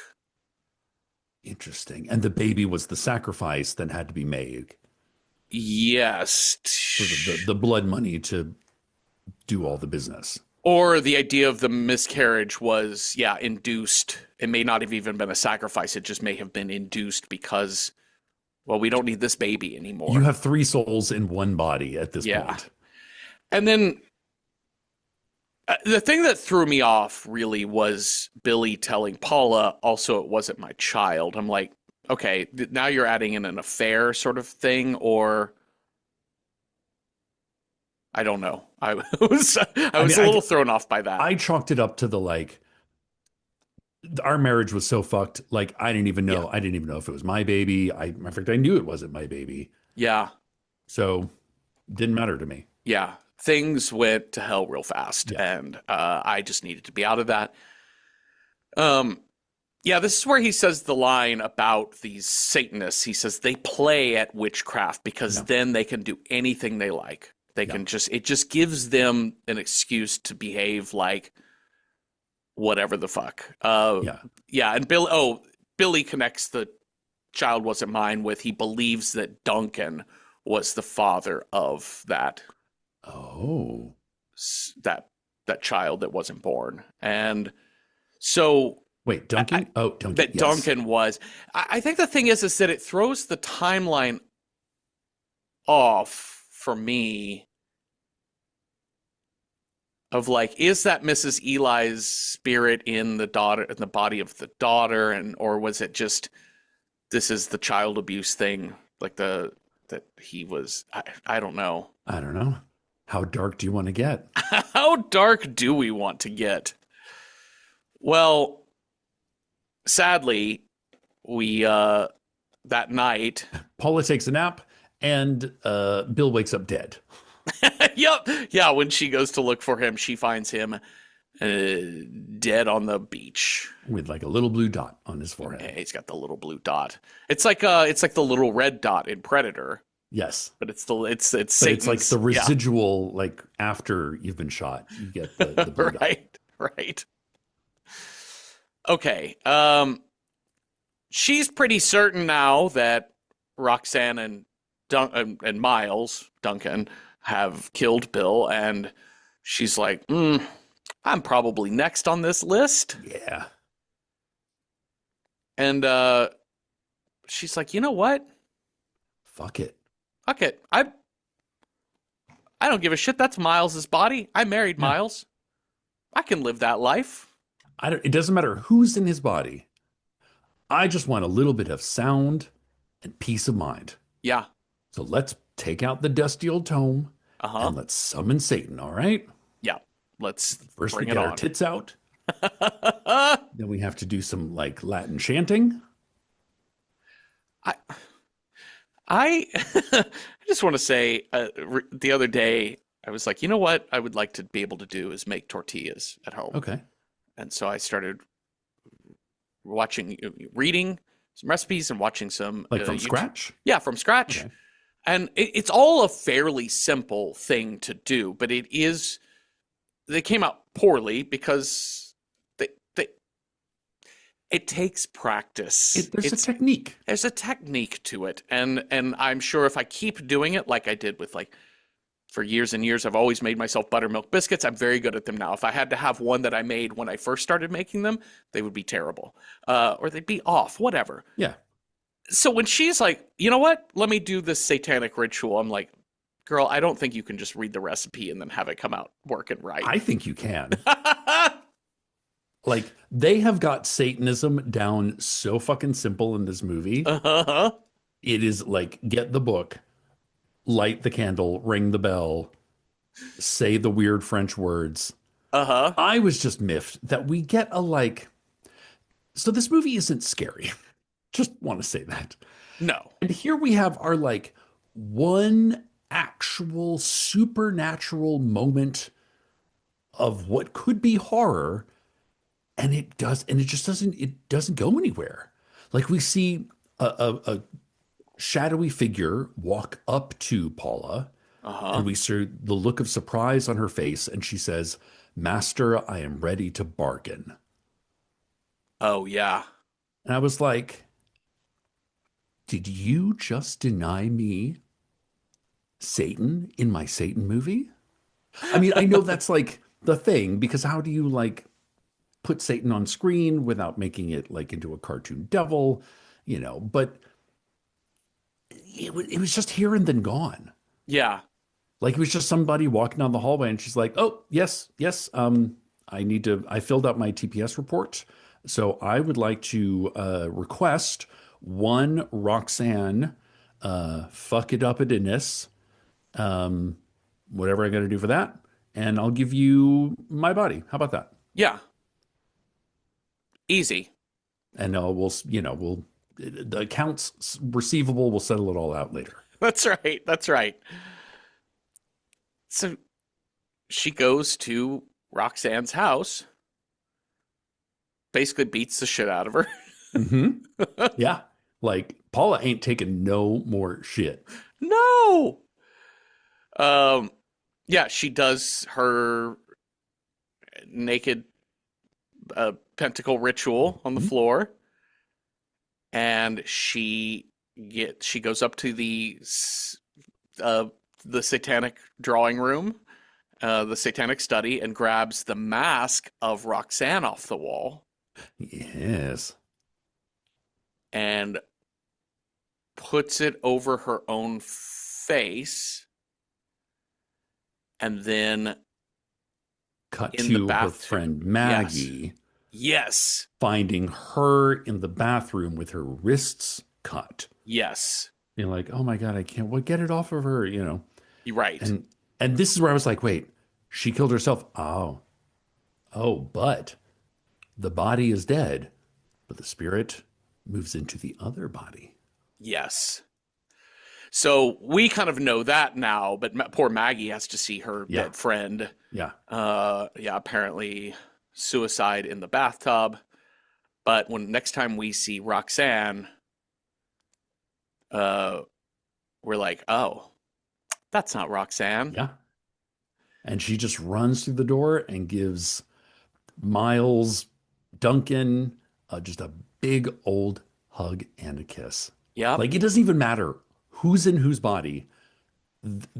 Interesting. And the baby was the sacrifice that had to be made Yes. for the blood money to do all the business. Or the idea of the miscarriage was, yeah, induced. It may not have even been a sacrifice. It just may have been induced because, well, we don't need this baby You anymore. have three souls in one body at this Yeah. point. And then the thing that threw me off really was Billy telling Paula, also, it wasn't my child. I'm like, okay, now you're adding in an affair sort of thing, or I don't know. I was I I was mean, a little thrown off by that. I chalked it up to the like our marriage was so fucked. Like I didn't even Yeah. know. I didn't even know if it was my baby. In fact, I knew it wasn't my baby. Yeah. So didn't matter to me. Yeah. Things went to hell real fast, Yeah. and I just needed to be out of that. Um, yeah, this is where he says the line about these Satanists. He says they play at witchcraft because Yeah. then they can do anything they like. They Yeah. can it just gives them an excuse to behave like whatever the fuck. Yeah. Yeah, and Billy connects the child wasn't mine with he believes that Duncan was the father of Oh. that that child that wasn't born. And so Wait, Duncan? Duncan. that Yes. Duncan was. I think the thing is that it throws the timeline off for me of like, is that Mrs. Eli's spirit in the body of the daughter, and or was it just this is the child abuse thing, like that he was? I don't know. I don't know. How dark do you want to get? How dark do we want to get? Well, sadly, we that night. Paula takes a nap, and Bill wakes up dead. Yep. Yeah, when she goes to look for him, she finds him dead on the beach with like a little blue dot on his forehead. Yeah, he's got the little blue dot. It's like the little red dot in Predator. Yes, but it's but Satan's, it's like the residual, like after you've been shot, you get the blue right, dot. Right. Okay. She's pretty certain now that Roxanne and Miles Duncan have killed Bill, and she's like, I'm probably next on this list. Yeah. And she's like, you know what? Fuck it. Fuck it. I don't give a shit. That's Miles's body. I married Yeah. Miles. I can live that life. It doesn't matter who's in his body. I just want a little bit of sound and peace of mind. Yeah. So let's take out the dusty old tome Uh-huh. and let's summon Satan, all right? Yeah. Let's First, we bring it get our on. tits out. Then we have to do some like Latin chanting. I I I just want to say the other day I was like, you know what I would like to be able to do is make tortillas at home. Okay. And so I started reading some recipes and watching some Like from YouTube. scratch? Yeah, from scratch. Okay. And it's all a fairly simple thing to do, but they came out poorly because they it takes practice. There's a technique. There's a technique to it, and I'm sure if I keep doing it like I did with like for years and years, I've always made myself buttermilk biscuits. I'm very good at them now. If I had to have one that I made when I first started making them, they would be terrible, or they'd be off, whatever. Yeah. So when she's like, you know what, let me do this satanic ritual, I'm like, girl, I don't think you can just read the recipe and then have it come out working right. I think you can. Like, they have got Satanism down so fucking simple in this movie. Uh-huh. It is like, get the book, light the candle, ring the bell, say the weird French words. Uh-huh. I was just miffed that we get a like. So this movie isn't scary. Just want to say that. No. And here we have our like one actual supernatural moment of what could be horror, and it doesn't go anywhere. Like we see a shadowy figure walk up to Paula, Uh-huh. and we see the look of surprise on her face, and she says, "Master, I am ready to bargain." Oh, yeah. And I was like, did you just deny me Satan in my Satan movie? I mean, I know that's like the thing, because how do you like put Satan on screen without making it like into a cartoon devil, but it was just here and then gone. Yeah. Like it was just somebody walking down the hallway and she's like, "Oh, yes, yes, I filled out my TPS report. So I would like to request one Roxanne fuck it up at Innis, whatever I got to do for that, and I'll give you my body. How about that?" Yeah. Easy. And we'll the accounts receivable, we'll settle it all out later. That's right. That's right. So she goes to Roxanne's house, basically beats the shit out of her. Mm-hmm. Yeah. Like Paula ain't taking no more shit. No. Yeah, she does her naked pentacle ritual on the floor, and she goes up to the satanic drawing room, the satanic study, and grabs the mask of Roxanne off the wall. Yes. And puts it over her own face, and then Cut in the to her bathroom. friend Maggie Yes. finding her in the bathroom with her wrists cut. Yes. You're like, oh my God, I can't get it off of her, You're right. And this is where I was like, wait, she killed herself. Oh, but the body is dead, but the spirit moves into the other body. Yes. So we kind of know that now, but poor Maggie has to see her dead friend. Yeah. Apparently suicide in the bathtub. But next time we see Roxanne, we're like, oh, that's not Roxanne. Yeah. And she just runs through the door and gives Miles Duncan just a big old hug and a kiss. Yeah. Like it doesn't even matter who's in whose body.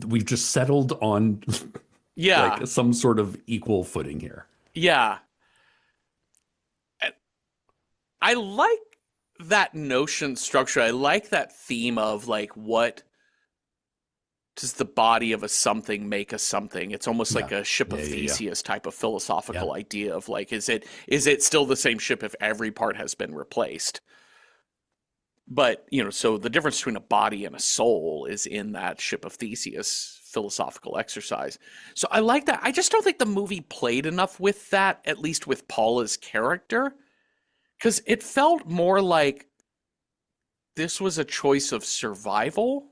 We've just settled on like some sort of equal footing here. Yeah. I like that notion structure. I like that theme of like, what does the body of a something make a something? It's almost like Yeah. a ship of Yeah. Theseus type of Yeah. philosophical idea of like, is it still the same ship if every part has been replaced? But, so the difference between a body and a soul is in that ship of Theseus philosophical exercise. So I like that. I just don't think the movie played enough with that, at least with Paula's character, because it felt more like this was a choice of survival,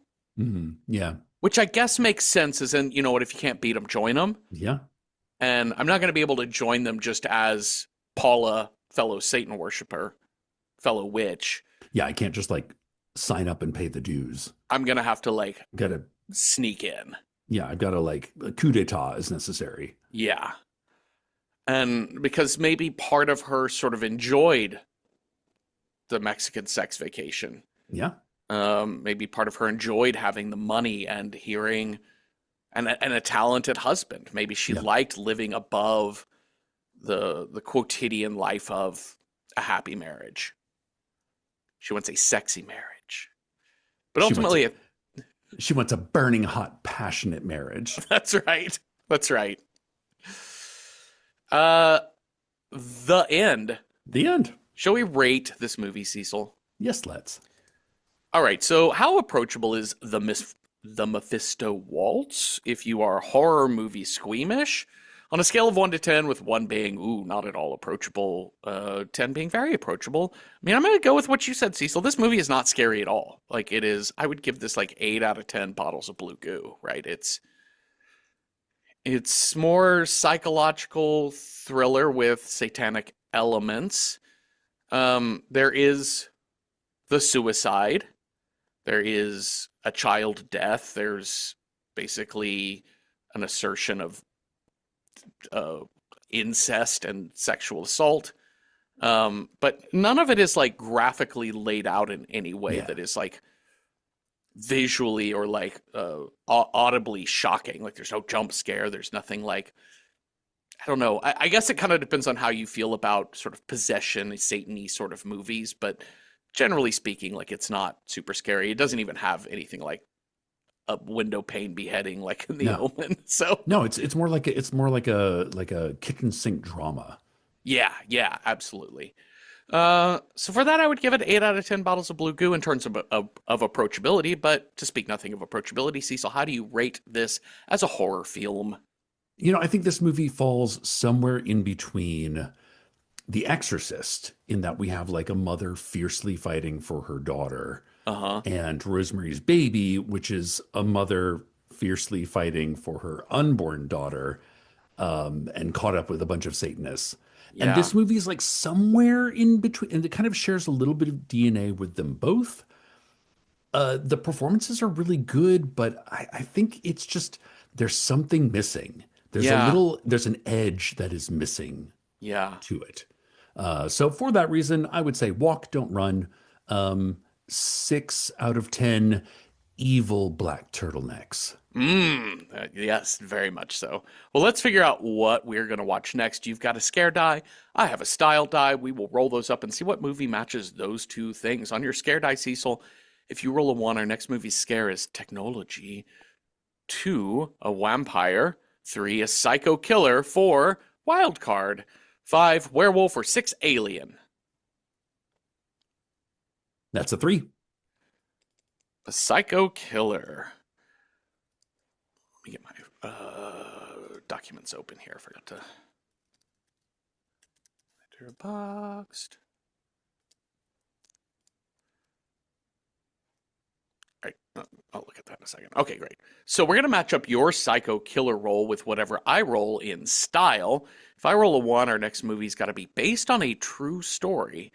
Yeah. which I guess makes sense, as in, you know what, if you can't beat them, join them. Yeah. And I'm not going to be able to join them just as Paula, fellow Satan worshiper, fellow witch. Yeah. I can't just like sign up and pay the dues. I'm going to have to like Gotta, sneak in. yeah, I've got to like a coup d'etat is necessary. Yeah. And because maybe part of her sort of enjoyed the Mexican sex vacation. Yeah. Maybe part of her enjoyed having the money and hearing and a talented husband. Maybe she Yeah. liked living above the quotidian life of a happy marriage. She wants a sexy marriage. But She wants ultimately, she wants a burning hot, passionate marriage. that's right. That's right. The end. The end. Shall we rate this movie, Cecil? Yes, let's. All right. So, how approachable is the Mephisto Waltz? If you are horror movie squeamish, on a scale of 1 to 10, with 1 being not at all approachable, 10 being very approachable. I mean, I'm going to go with what you said, Cecil. This movie is not scary at all. Like, it is. I would give this like 8 out of 10 bottles of blue goo. Right? It's more psychological thriller with satanic elements. There is the suicide. There is a child death. There's basically an assertion of incest and sexual assault. But none of it is like graphically laid out in any way Yeah. that is like visually or like audibly shocking. Like there's no jump scare. There's nothing like, I don't know. I guess it kind of depends on how you feel about sort of possession, Satan-y sort of movies, but generally speaking, like it's not super scary. It doesn't even have anything like a window pane beheading like in The No. Omen. So No, it's more like a kitchen sink drama. yeah, absolutely. So for that, I would give it 8 out of 10 bottles of blue goo in terms of approachability. But to speak nothing of approachability, Cecil, how do you rate this as a horror film? I think this movie falls somewhere in between The Exorcist, in that we have like a mother fiercely fighting for her daughter, Uh-huh. and Rosemary's Baby, which is a mother fiercely fighting for her unborn daughter, and caught up with a bunch of Satanists. And Yeah. this movie is like somewhere in between, and it kind of shares a little bit of DNA with them both. The performances are really good, but I think it's just there's something missing. Yeah. There's an edge that is missing Yeah. to it. So for that reason, I would say walk, don't run. 6 out of 10 evil black turtlenecks. Yes, very much so. Well, let's figure out what we're going to watch next. You've got a scare die. I have a style die. We will roll those up and see what movie matches those two things. On your scare die, Cecil, if you roll a 1, our next movie's scare is technology. 2, a vampire. 3, a psycho killer. 4, wild card. 5, werewolf. Or 6, alien. That's a 3. A psycho killer. Let me get my documents open here. I forgot to enter boxed. All right, I'll look at that in a second. Okay, great. So we're gonna match up your psycho killer roll with whatever I roll in style. If I roll a 1, our next movie's got to be based on a true story.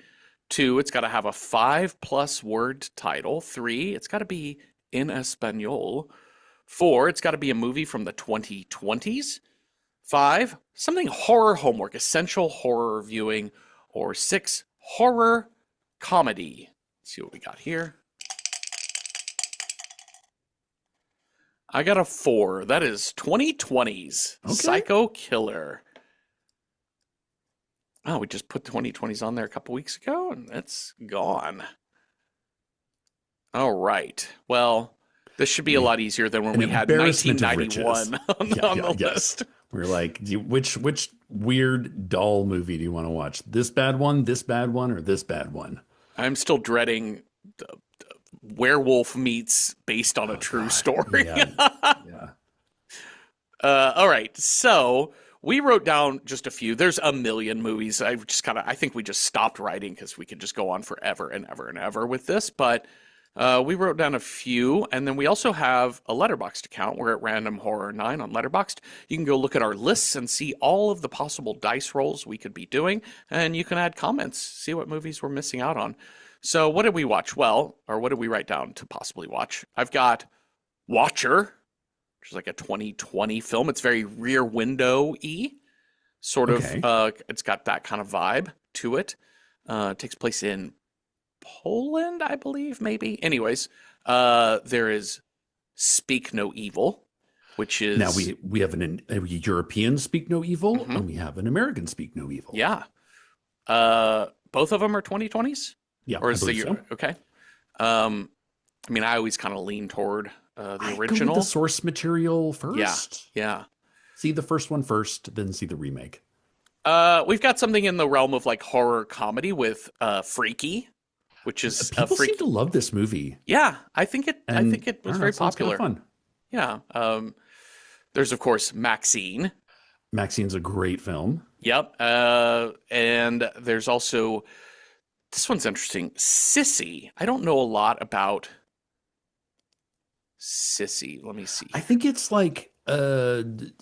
2, it's got to have a 5+ word title. 3, it's got to be in Espanol. 4, it's got to be a movie from the 2020s. 5, something horror homework, essential horror viewing. Or 6, horror comedy. Let's see what we got here. I got a 4. That is 2020's Okay. Psycho Killer. Oh, we just put 2020s on there a couple weeks ago, and it's gone. All right. Well, this should be a We lot easier than when an we had embarrassment of riches. 1991 Yeah, on yeah, the yes. list. We're like, which weird doll movie do you want to watch? This bad one, or this bad one? I'm still dreading the werewolf meets based on a Oh true God. story. Yeah. Yeah. All right. So we wrote down just a few. There's a million movies. I think we just stopped writing because we could just go on forever and ever and ever with this. But we wrote down a few. And then we also have a Letterboxd account. We're at Random Horror 9 on Letterboxd. You can go look at our lists and see all of the possible dice rolls we could be doing. And you can add comments, see what movies we're missing out on. So what did we watch? Well, or what did we write down to possibly watch? I've got Watcher, which is like a 2020 film. It's very Rear Window-y, sort of. Okay. It's got that kind of vibe to it. It takes place in Poland, I believe, maybe. Anyways, there is Speak No Evil, which is Now we have a European Speak No Evil, Mhm. and we have an American Speak No Evil. Yeah. Both of them are 2020s, Yeah, or I is believe the so. okay? I mean, I always kind of lean toward the I go with original. the source material Yeah, first. yeah. See the first one first, then see the remake. We've got something in the realm of like horror comedy with Freaky, which is a People seem freak. to love this movie, Yeah, I think it. I and think it I was don't know, very it sounds kind popular. of fun. Yeah. There's of course Maxine. Maxine's a great film. Yep. And there's also this one's interesting. Sissy. I don't know a lot about Sissy. Let me see. I think it's like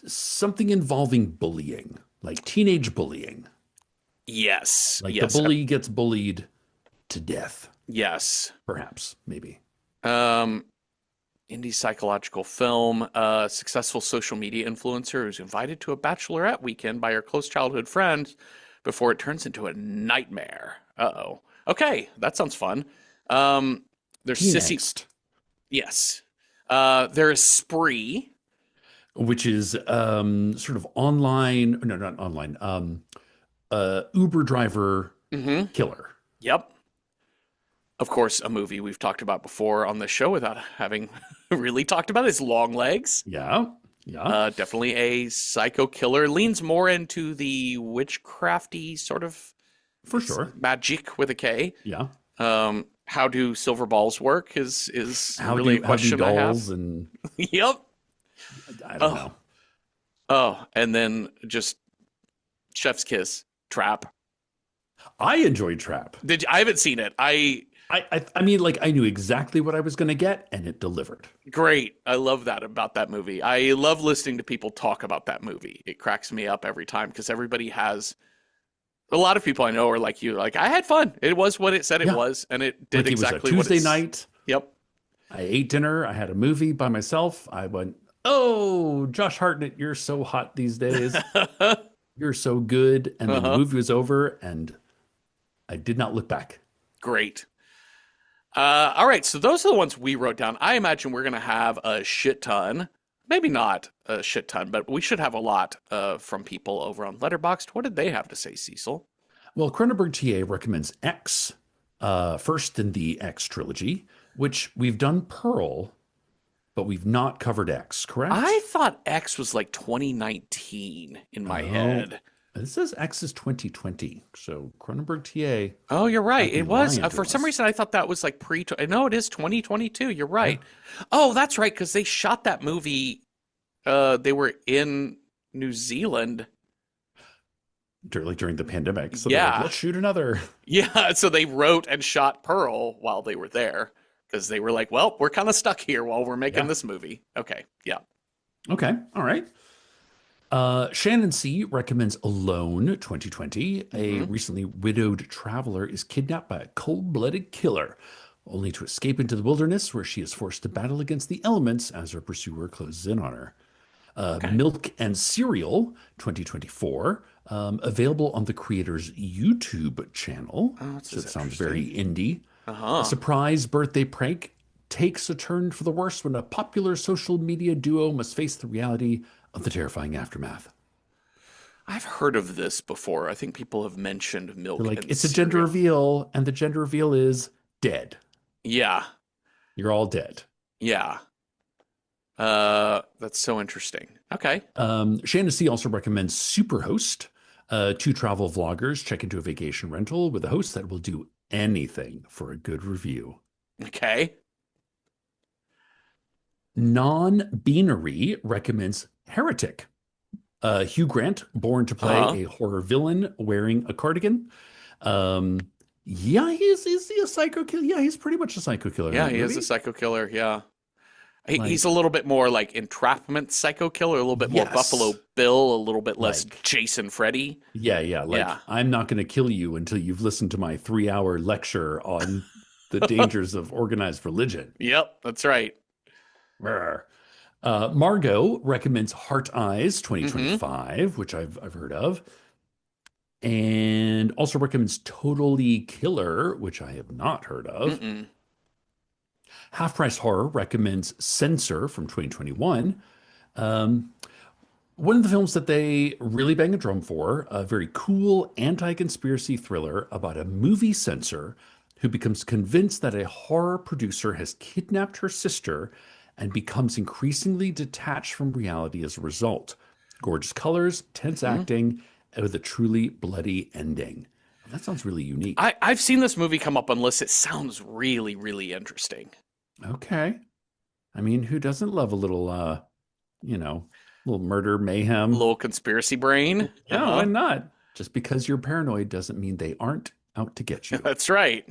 something involving bullying, like teenage bullying. Yes. Like the Yes. bully gets bullied to death, Yes. perhaps, maybe. Um, indie psychological film. Successful social media influencer who's invited to a bachelorette weekend by her close childhood friends before it turns into a nightmare. Uh-oh. Okay, that sounds fun. There's Teen Sissy. Angst, Yes. There is Spree. which is sort of online, no, not online, Uber driver Mm-hmm. killer. Yep. Of course, a movie we've talked about before on the show without having really talked about it is Long Legs. Yeah, yeah, Definitely a psycho killer. Leans more into the witchcrafty sort of for sure. magic with a K. Yeah. How do silver balls work is How really a do question I have. dolls and Yep. I don't Oh. know. Oh, and then just Chef's Kiss, Trap. I enjoyed Trap. I haven't seen it. I mean, like I knew exactly what I was going to get, and it delivered. Great. I love that about that movie. I love listening to people talk about that movie. It cracks me up every time because everybody has a lot of people I know are like you, like I had fun. It was what it said it Yeah. was, and it did Like exactly it was what a Tuesday it's. night. Yep. I ate dinner. I had a movie by myself. I went, "Oh, Josh Hartnett, you're so hot these days. You're so good." And then the Uh-huh. movie was over, and I did not look back. Great. All right, so those are the ones we wrote down. I imagine we're gonna have a shit ton. Maybe not a shit ton, but we should have a lot from people over on Letterboxd. What did they have to say, Cecil? Well, Cronenberg TA recommends X, first in the X trilogy, which we've done Pearl, but we've not covered X, correct? I thought X was like 2019 in my Oh. head. It says X is 2020. So Cronenberg TA. Oh, you're right. Might be It was. lying to For some us. reason, I thought that was like pre. No, it is 2022. You're right. Oh, that's right. Because they shot that movie. They were in New Zealand. During the pandemic. So they're Yeah. like, let's shoot another. Yeah. So they wrote and shot Pearl while they were there because they were like, well, we're kind of stuck here while we're making Yeah. this movie. Okay. Yeah. Okay. All right. Shannon C recommends Alone 2020. A Mhm. recently widowed traveler is kidnapped by a cold-blooded killer, only to escape into the wilderness where she is forced to battle against the elements as her pursuer closes in on her. Okay. Milk and Cereal 2024, available on the creator's YouTube channel. Oh, this So is it sounds very indie. Uh-huh. A surprise birthday prank takes a turn for the worse when a popular social media duo must face the reality of the terrifying aftermath. I've heard of this before. I think people have mentioned They're milk like, and it's a gender cereal. reveal, and the gender reveal is dead. Yeah, You're all dead. yeah. That's so interesting. Okay. Shannon C also recommends Superhost. Two travel vloggers check into a vacation rental with a host that will do anything for a good review. Okay. Non-Beanery recommends Heretic. Hugh Grant, born to play Uh-huh. a horror villain wearing a cardigan. Um, yeah, is he a psycho killer? Yeah, he's pretty much a psycho killer in Yeah, that he is a movie. psycho killer. Yeah. He's a Like, little bit more like entrapment psycho killer, a little bit more yes, Buffalo Bill, a little bit less like, Jason Freddy. yeah, Yeah. like, I'm not going to kill you until you've listened to my 3 hour lecture on the dangers of organized religion. Yep, that's right. Brr. Margot recommends Heart Eyes Mm-hmm. 2025, which I've heard of, and also recommends Totally Killer, which I have not heard of. Mm-mm. Half Price Horror recommends Censor from 2021. Um, One of the films that they really bang a drum for, a very cool anti-conspiracy thriller about a movie censor who becomes convinced that a horror producer has kidnapped her sister and becomes increasingly detached from reality as a result. Gorgeous colors, tense Mm-hmm. acting, and with a truly bloody ending. That sounds really unique. I've seen this movie come up on lists. It sounds really, really interesting. Okay. I mean, who doesn't love a little you know, little murder A mayhem? little conspiracy brain. Yeah, why Uh-huh. not? Just because you're paranoid doesn't mean they aren't out to get you. That's right.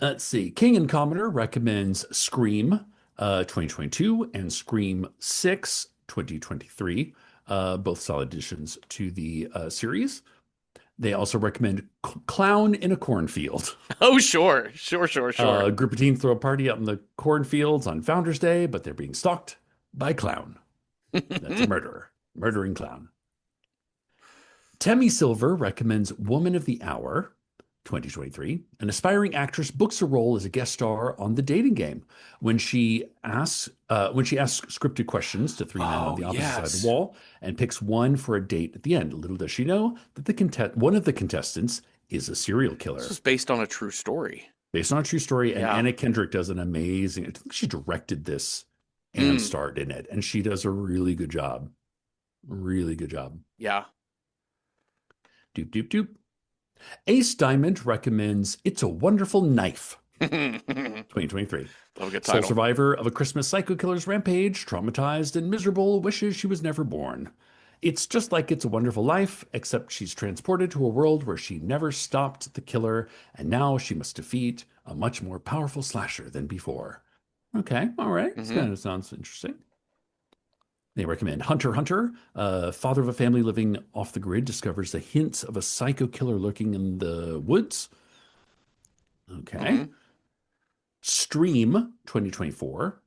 Let's see. King and Commoner recommends Scream 2022 and Scream 6 2023, both solid additions to the series. They also recommend Clown in a Cornfield. Oh, sure. Sure, sure, sure. A group of teens throw a party out in the cornfields on Founders Day, but they're being stalked by Clown. That's a murderer, murdering Clown. Temmie Silver recommends Woman of the Hour 2023. An aspiring actress books a role as a guest star on The Dating Game when she asks scripted questions to three men on Oh, the opposite side of the yes. wall and picks one for a date at the end. Little does she know that one of the contestants is a serial This killer. was based on a true story. Based on a true story, and Yeah. Anna Kendrick does an amazing. I think she directed this and Mm. starred in it, and she does a really good job. Really good job. Yeah. Doop doop doop. Ace Diamond recommends It's a Wonderful Knife, Love 2023. a good Sole title. survivor of a Christmas psycho killer's rampage, traumatized and miserable, wishes she was never born. It's just like It's a Wonderful Life, except she's transported to a world where she never stopped the killer, and now she must defeat a much more powerful slasher than before. Okay, all right. This Hmm. kind of sounds interesting. They recommend Hunter x Hunter. Father of a family living off the grid discovers the hints of a psycho killer lurking in the woods. Okay. Hmm. Stream 2024.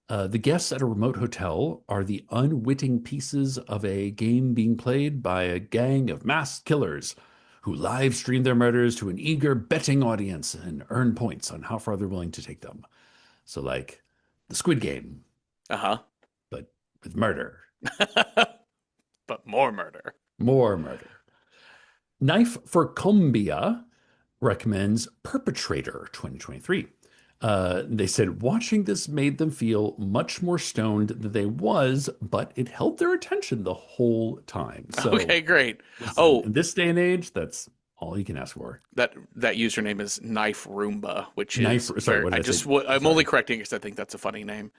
The guests at a remote hotel are the unwitting pieces of a game being played by a gang of masked killers who live stream their murders to an eager betting audience and earn points on how far they're willing to take them. So, like the Squid Game, Uh-huh. but with murder, But more murder. more murder. Knife for Cumbia recommends Perpetrator 2023. They said watching this made them feel much more stoned than they was, but it held their attention the whole time. So Okay, great. listen, Oh, in this day and age, that's all you can ask for. that username is Knife Roomba, which Knife, is sorry, very. what I did I say? just. I'm only Sorry. correcting because I think that's a funny name.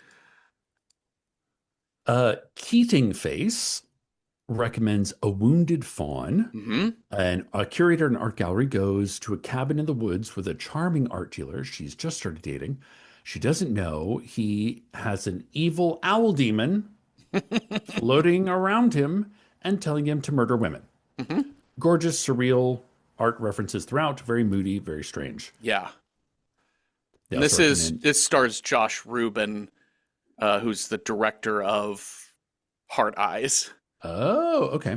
Keating Face recommends A Wounded Fawn. Hmm. And a curator in an art gallery goes to a cabin in the woods with a charming art dealer she's just started dating. She doesn't know he has an evil owl demon floating around him and telling him to murder women. Hmm. Gorgeous, surreal art references throughout, very moody, very strange. Yeah. They And also recommend, this stars Josh Rubin, who's the director of Heart Eyes, oh, okay,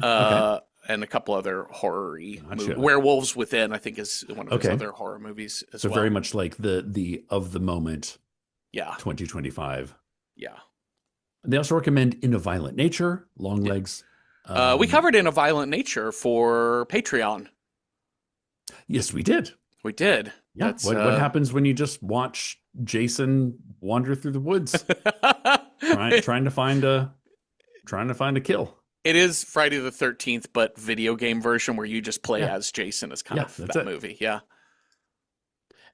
and a couple other horror-y movies. gotcha. Werewolves Within, I think, is one of his Okay, other horror movies as so very well. much like the of the moment Yeah. 2025. Yeah. They also recommend In a Violent Nature, Long Yeah. Legs. We Um, covered In a Violent Nature for Patreon. yes, we did. We did. Yeah. That's What happens when you just watch Jason wander through the woods trying to find a kill? It is Friday the 13th, but video game version where you just play Yeah. as Jason is kind Yeah, of that's that it. movie. Yeah.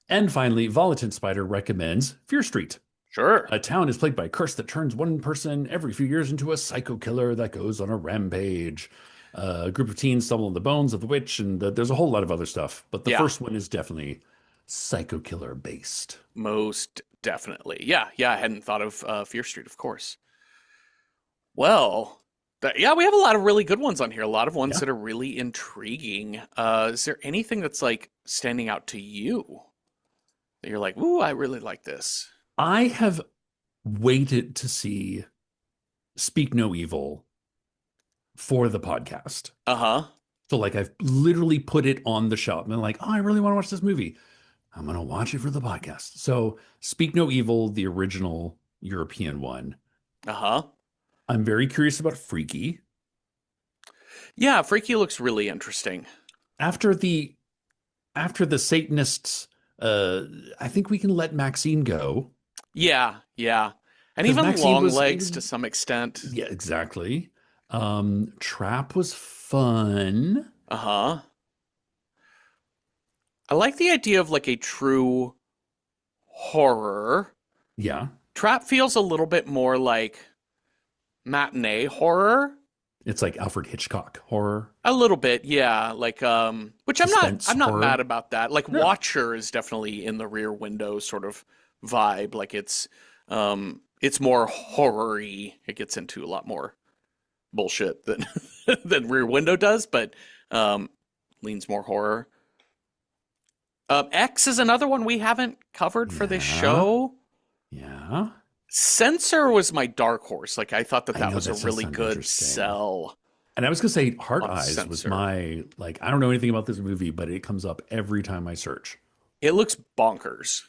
And finally, Volatin Spider recommends Fear Street. Sure. A town is plagued by a curse that turns one person every few years into a psycho killer that goes on a rampage. A group of teens stumble on the bones of the witch, and there's a whole lot of other stuff. But the Yeah. first one is definitely psycho killer based. Most definitely. Yeah. Yeah. I hadn't thought of Fear Street, of course. Well, yeah, we have a lot of really good ones on here. A lot of ones Yeah. that are really intriguing. Is there anything that's like standing out to you that you're like, ooh, I really like this? I have waited to see Speak No Evil for the podcast. Uh-huh. So like I've literally put it on the shelf and I'm like, oh, I really want to watch this movie. I'm gonna watch it for the podcast. So Speak No Evil, the original European one. Uh-huh. I'm very curious about Freaky. Yeah, Freaky looks really interesting. After the Satanists, I think we can let Maxine go. Yeah, yeah. And Because even Maxine Long was Legs to some extent. yeah, exactly. Trap was fun. Uh-huh. I like the idea of like a true horror. Yeah. Trap feels a little bit more like matinee horror. It's like Alfred Hitchcock horror. A little bit, yeah. Like which Suspense I'm not horror. mad about that. Like No. Watcher is definitely in the Rear Window sort of vibe. Like it's more horror-y. It gets into a lot more bullshit than than Rear Window does, but leans more horror. X is another one we haven't covered for this Yeah. show. Yeah. Censor was my dark horse. Like I thought that I that know was that a does really sound good interesting. sell And I was gonna say Heart on Eyes was Censor. my like I don't know anything about this movie, but it comes up every time I search. It looks bonkers.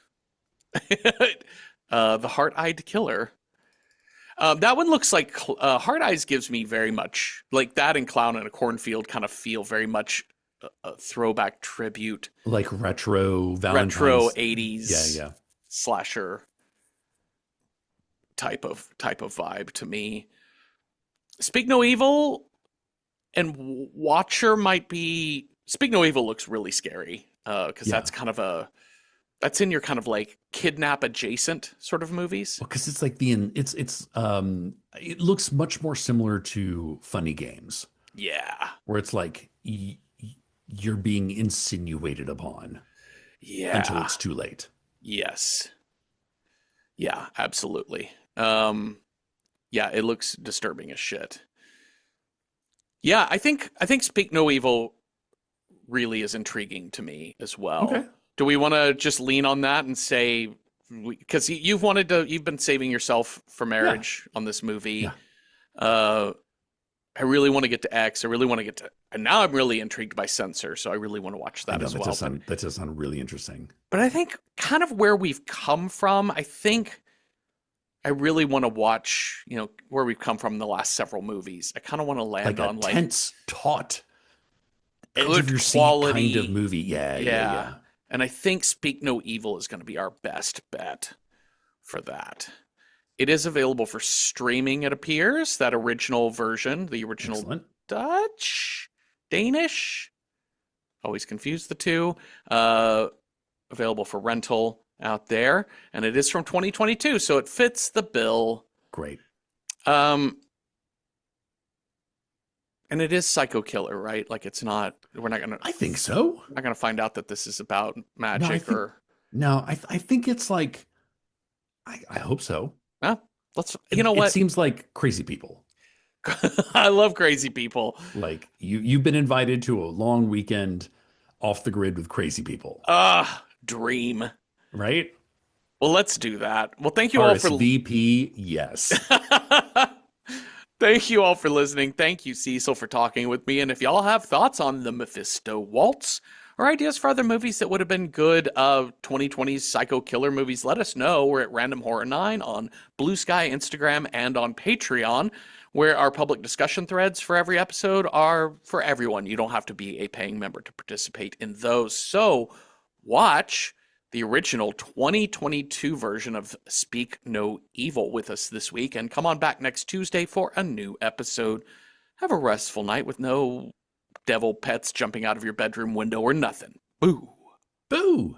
The Heart-Eyed Killer. That one looks like Heart Eyes gives me very much like that and Clown in a Cornfield kind of feel very much a throwback tribute, Like retro retro Valentine's. 80s Yeah, yeah. slasher type of vibe to me. Speak No Evil and Watcher might be. Speak No Evil looks really scary because Yeah. that's kind of that's in your kind of like kidnap adjacent sort of movies. Well, because it's like it looks much more similar to Funny Games, Yeah, where it's like you're being insinuated upon until yeah, it's too late. yes, yeah, absolutely. Yeah, it looks disturbing as shit. Yeah, I think Speak No Evil really is intriguing to me as well. Okay. Do we want to just lean on that and say because you've been saving yourself for marriage on this movie. Yeah. I really want to get to X. I really want to get to, and now I'm really intrigued by Censor, so I really want to watch I that know as that well. does sound really interesting. But I think kind of where we've come from, I think I really want to watch, where we've come from in the last several movies. I kind of want to land Like on a like tense, taut, edge of good your seat quality kind of movie. Yeah. And I think Speak No Evil is going to be our best bet for that. It is available for streaming, it appears. That original version, the original Excellent. Dutch, Danish. Always confuse the two. Available for rental out there, and it is from 2022, so it fits the bill. Great. And it is Psycho Killer, right? Like it's not. I think so. Not gonna find out that this is about magic or. No, I think it's like. I hope so. Let's. You know what? It seems like crazy people. I love crazy people. Like you've been invited to a long weekend off the grid with crazy people. Dream. Right? Well, let's do that. Well, thank you all for RSVP, yes. Thank you all for listening. Thank you, Cecil, for talking with me. And if y'all have thoughts on the Mephisto Waltz or ideas for other movies that would have been good 2020's psycho killer movies, let us know. We're at Random Horror 9 on Blue Sky, Instagram, and on Patreon, where our public discussion threads for every episode are for everyone. You don't have to be a paying member to participate in those. So watch the original 2022 version of Speak No Evil with us this week, and come on back next Tuesday for a new episode. Have a restful night with no devil pets jumping out of your bedroom window or nothing. Boo. Boo!